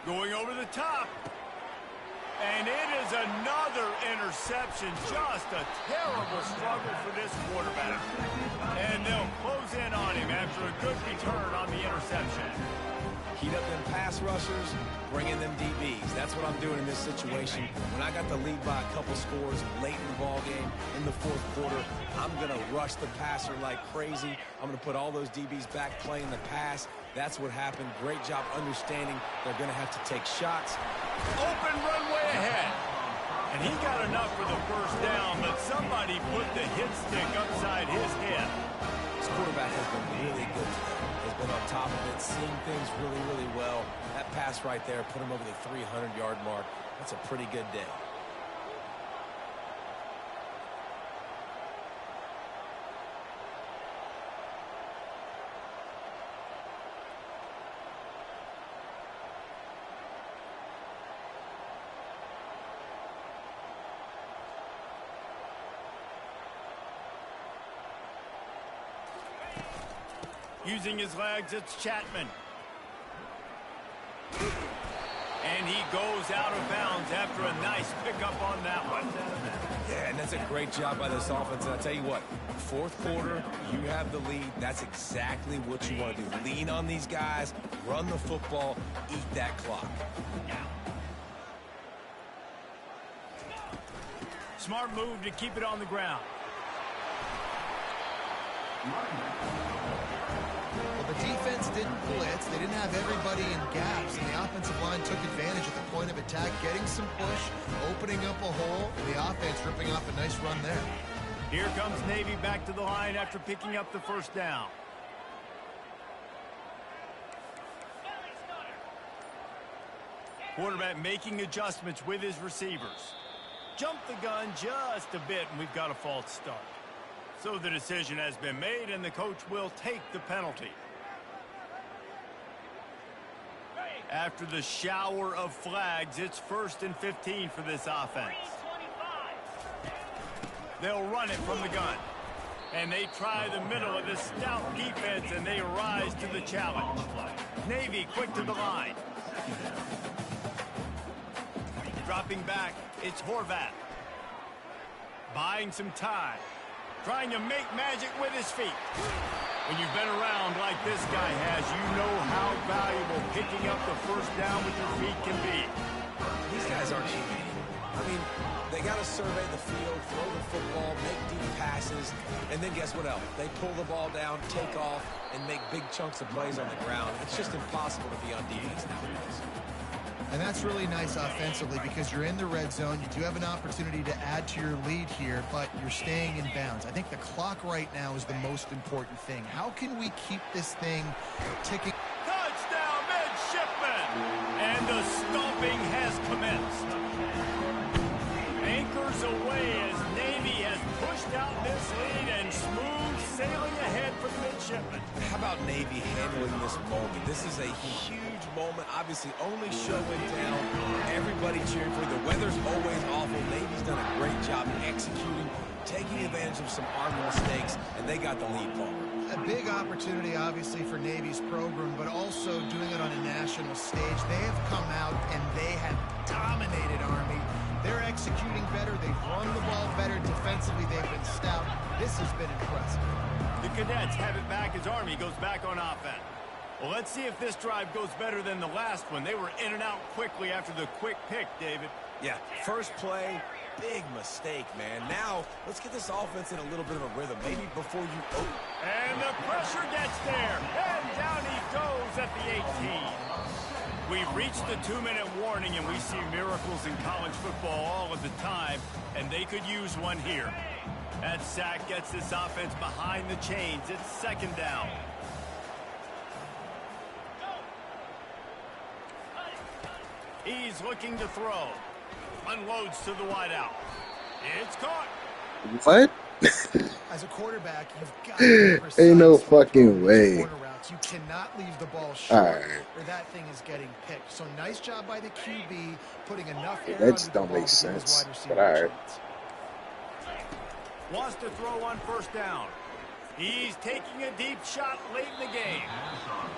Going over the top. And it is another interception. Just a terrible struggle for this quarterback. And they'll close in on him after a good return on the interception. Heat up them pass rushers, bring in them DBs. That's what I'm doing in this situation. When I got the lead by a couple scores late in the ball game in the fourth quarter, I'm going to rush the passer like crazy. I'm going to put all those DBs back playing the pass. That's what happened. Great job understanding they're going to have to take shots. Open runway ahead. And he got enough for the first down, but somebody put the hit stick upside his head. This quarterback has been really good today. Has been on top of it, seeing things really, really well. That pass right there put him over the 300-yard mark. That's a pretty good day. Using his legs, it's Chapman. And he goes out of bounds after a nice pickup on that one. Yeah, and that's a great job by this offense. And I'll tell you what, fourth quarter, you have the lead. That's exactly what you want to do. Lean on these guys, run the football, eat that clock. Smart move to keep it on the ground. Well, the defense didn't blitz. They didn't have everybody in gaps, and the offensive line took advantage at the point of attack, getting some push, opening up a hole, and the offense ripping off a nice run there. Here comes Navy back to the line after picking up the first down. Quarterback making adjustments with his receivers. Jumped the gun just a bit, and we've got a false start. So the decision has been made, and the coach will take the penalty. After the shower of flags, it's 1st and 15 for this offense. They'll run it from the gun. And they try the middle of this stout defense, and they rise to the challenge. Navy quick to the line. Dropping back, it's Horvath. Buying some time. Trying to make magic with his feet. When you've been around like this guy has, you know how valuable picking up the first down with your feet can be. These guys aren't cheating. I mean, they got to survey the field, throw the football, make deep passes, and then guess what else? They pull the ball down, take off, and make big chunks of plays on the ground. It's just impossible to be on defense nowadays. And that's really nice offensively because you're in the red zone. You do have an opportunity to add to your lead here, but you're staying in bounds. I think the clock right now is the most important thing. How can we keep this thing ticking? Touchdown, midshipman! And the stomping has commenced. Anchors away as Navy has pushed out this lead and smooth sailing ahead for the midshipman. How about Navy handling this moment? This is a huge moment. Obviously, only show in town. Everybody cheering for you. The weather's always awful. Navy's done a great job executing, taking advantage of some Army mistakes, and they got the lead ball. A big opportunity, obviously, for Navy's program, but also doing it on a national stage. They have come out and they have dominated Army. They're executing better. They've run the ball better. Defensively, they've been stout. This has been impressive. The Cadets have it back as Army goes back on offense. Well, let's see if this drive goes better than the last one. They were in and out quickly after the quick pick, David. Yeah, first play, big mistake, man. Now, let's get this offense in a little bit of a rhythm. Maybe before you... And the pressure gets there. And down he goes at the 18. We've reached the 2-minute warning, and we see miracles in college football all of the time, and they could use one here. That sack gets this offense behind the chains. It's 2nd down. He's looking to throw. Unloads to the wideout. It's caught. What? As a quarterback, you've got to be precise. Ain't no fucking way. You cannot leave the ball short, right, or that thing is getting picked. So nice job by the QB, putting enough air that just under the don't ball make to give his sense. wide receiver But all right. chance. Wants to throw on 1st down. He's taking a deep shot late in the game.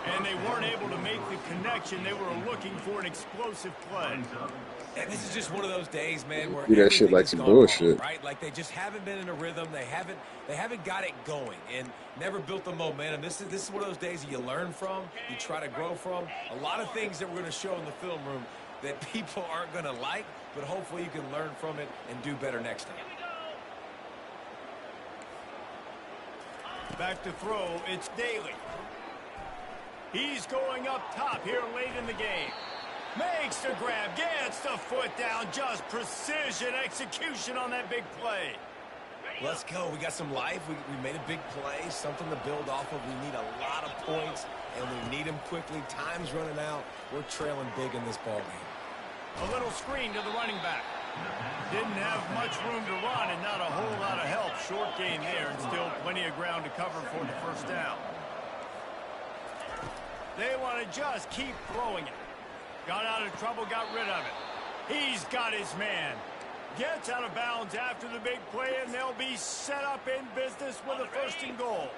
And they weren't able to make the connection. They were looking for an explosive play. And this is just one of those days, man, where Do that shit like some bullshit. wrong, right? Like they just haven't been in a rhythm. They haven't got it going and never built the momentum. This is one of those days that you learn from, you try to grow from. A lot of things that we're going to show in the film room that people aren't going to like, but hopefully you can learn from it and do better next time. Back to throw, it's Daly. He's going up top here late in the game. Makes the grab, gets the foot down, just precision execution on that big play. Let's go. We got some life. We made a big play, something to build off of. We need a lot of points, and we need them quickly. Time's running out. We're trailing big in this ball game. A little screen to the running back. Didn't have much room to run and not a whole lot of help. Short gain there and still plenty of ground to cover for the 1st down. They want to just keep throwing it. Got out of trouble, got rid of it. He's got his man. Gets out of bounds after the big play, and they'll be set up in business with a 1st and goal.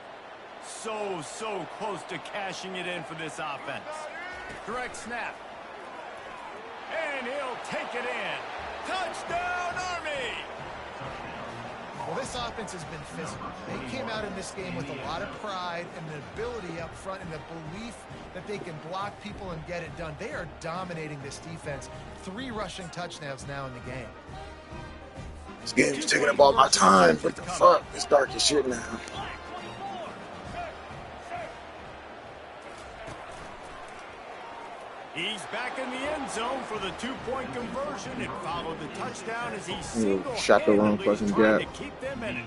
So close to cashing it in for this offense. Direct snap. And he'll take it in. Touchdown, Army! Well, this offense has been physical. They came out in this game with a lot of pride and the ability up front and the belief that they can block people and get it done. They are dominating this defense. 3 rushing touchdowns now in the game. This game's taking up all my time. What the fuck? It's dark as shit now. He's back in the end zone for the two-point conversion and followed the touchdown as he Shot the wrong single-handedly fucking tried gap. to keep them in it.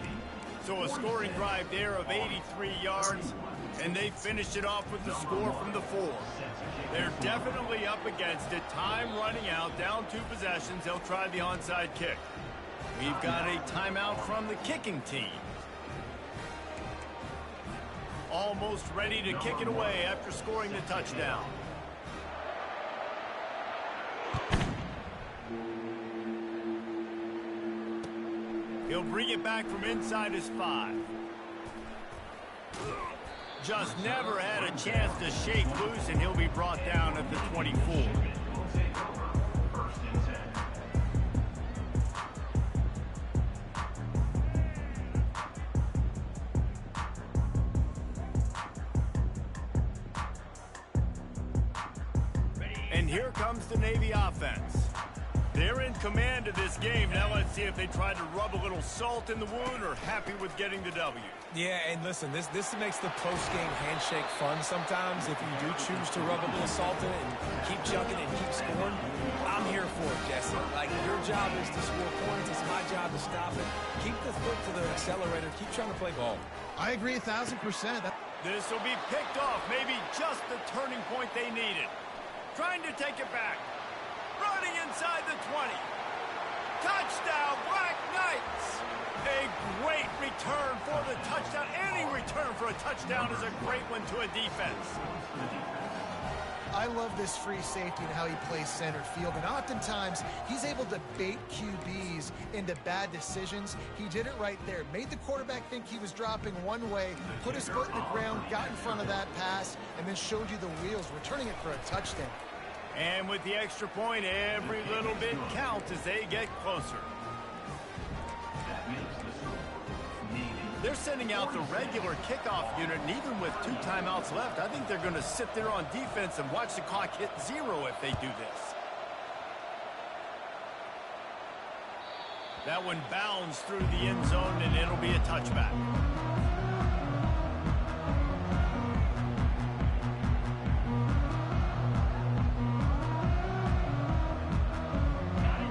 So a scoring drive there of 83 yards, and they finished it off with the score from the 4. They're definitely up against it. Time running out, down 2 possessions. They'll try the onside kick. We've got a timeout from the kicking team. Almost ready to kick it away after scoring the touchdown. He'll bring it back from inside his 5. Just never had a chance to shake loose, and he'll be brought down at the 24. And here comes the Navy offense. They're in command of this game. Now let's see if they try to rub a little salt in the wound or happy with getting the W. Yeah, and listen, this makes the post-game handshake fun sometimes. If you do choose to rub a little salt in it and keep chugging and keep scoring, I'm here for it, Jesse. Like, your job is to score points. It's my job to stop it. Keep the foot to the accelerator. Keep trying to play ball. I agree 1,000%. This will be picked off. Maybe just the turning point they needed. Trying to take it back. Running inside the 20. Touchdown, Black Knights. A great return for the touchdown. Any return for a touchdown is a great one to a defense. I love this free safety and how he plays center field. And oftentimes, he's able to bait QBs into bad decisions. He did it right there. Made the quarterback think he was dropping one way, put his foot in the ground, got in front of that pass, and then showed you the wheels, returning it for a touchdown. And with the extra point, every little bit counts as they get closer. They're sending out the regular kickoff unit, and even with 2 timeouts left, I think they're going to sit there on defense and watch the clock hit 0 if they do this. That one bounds through the end zone, and it'll be a touchback.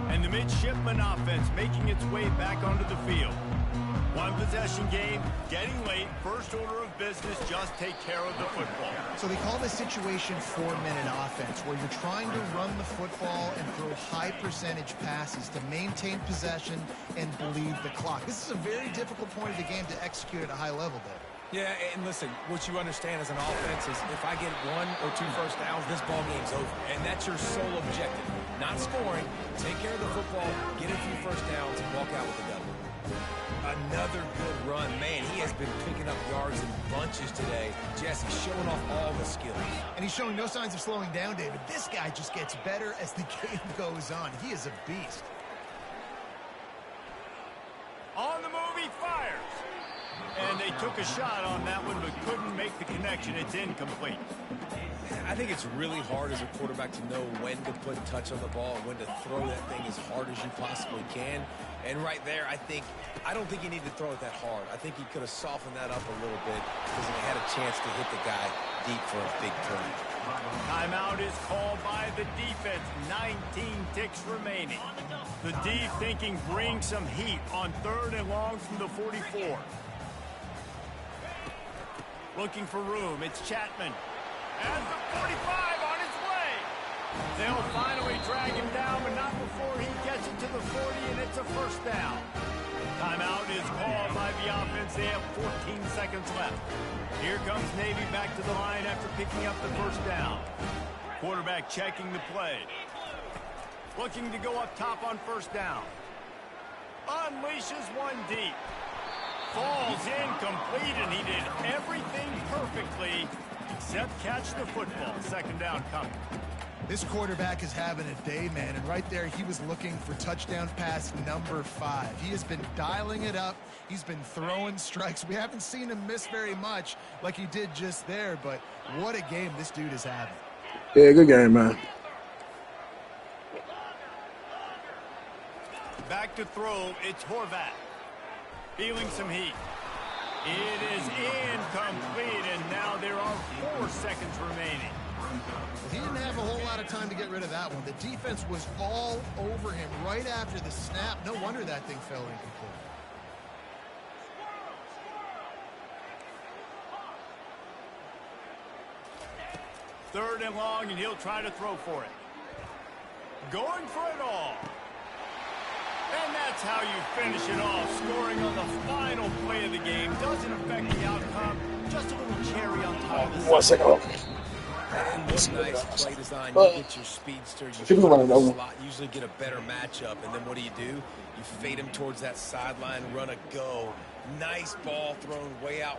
And the midshipman offense making its way back onto the field. One possession game, getting late, first order of business, just take care of the football. So they call this situation 4-minute offense, where you're trying to run the football and throw high percentage passes to maintain possession and bleed the clock. This is a very difficult point of the game to execute at a high level, Dave. Yeah, and listen, what you understand as an offense is if I get 1 or 2 first downs, this ball game's over. And that's your sole objective. Not scoring, take care of the football, get a few first downs, and walk out with the W. Another good run. Man, he has been picking up yards in bunches today. Jesse showing off all the skills. And he's showing no signs of slowing down, David. This guy just gets better as the game goes on. He is a beast. On the move, he fires. And they took a shot on that one, but couldn't make the connection. It's incomplete. I think it's really hard as a quarterback to know when to put touch on the ball and when to throw that thing as hard as you possibly can. And right there, I don't think you need to throw it that hard. I think he could have softened that up a little bit because he had a chance to hit the guy deep for a big play. Timeout is called by the defense. 19 ticks remaining. The D thinking bring some heat on 3rd and long from the 44. Looking for room. It's Chapman. And the 45 on his way. They'll finally drag him down, but not before he gets it to the 40, and it's a first down. Timeout is called by the offense. They have 14 seconds left. Here comes Navy back to the line after picking up the first down. Quarterback checking the play. Looking to go up top on first down. Unleashes one deep. Falls incomplete, and he did everything perfectly except catch the football. Second down coming. This quarterback is having a day, man, and right there he was looking for touchdown pass number 5. He has been dialing it up. He's been throwing strikes. We haven't seen him miss very much like he did just there, but what a game this dude is having. Yeah, good game, man. Back to throw, it's Horvat. Feeling some heat. It is incomplete, and now there are 4 seconds remaining. He didn't have a whole lot of time to get rid of that one. The defense was all over him right after the snap. No wonder that thing fell incomplete. Third and long, and he'll try to throw for it. Going for it all. And that's how you finish it off. Scoring on the final play of the game doesn't affect the outcome. Just a little cherry on top of the 1 second. And what nice play design. You get your speedster, you put him in the slot, usually get a better matchup. And then what do? You fade him towards that sideline, run a go. Nice ball thrown way out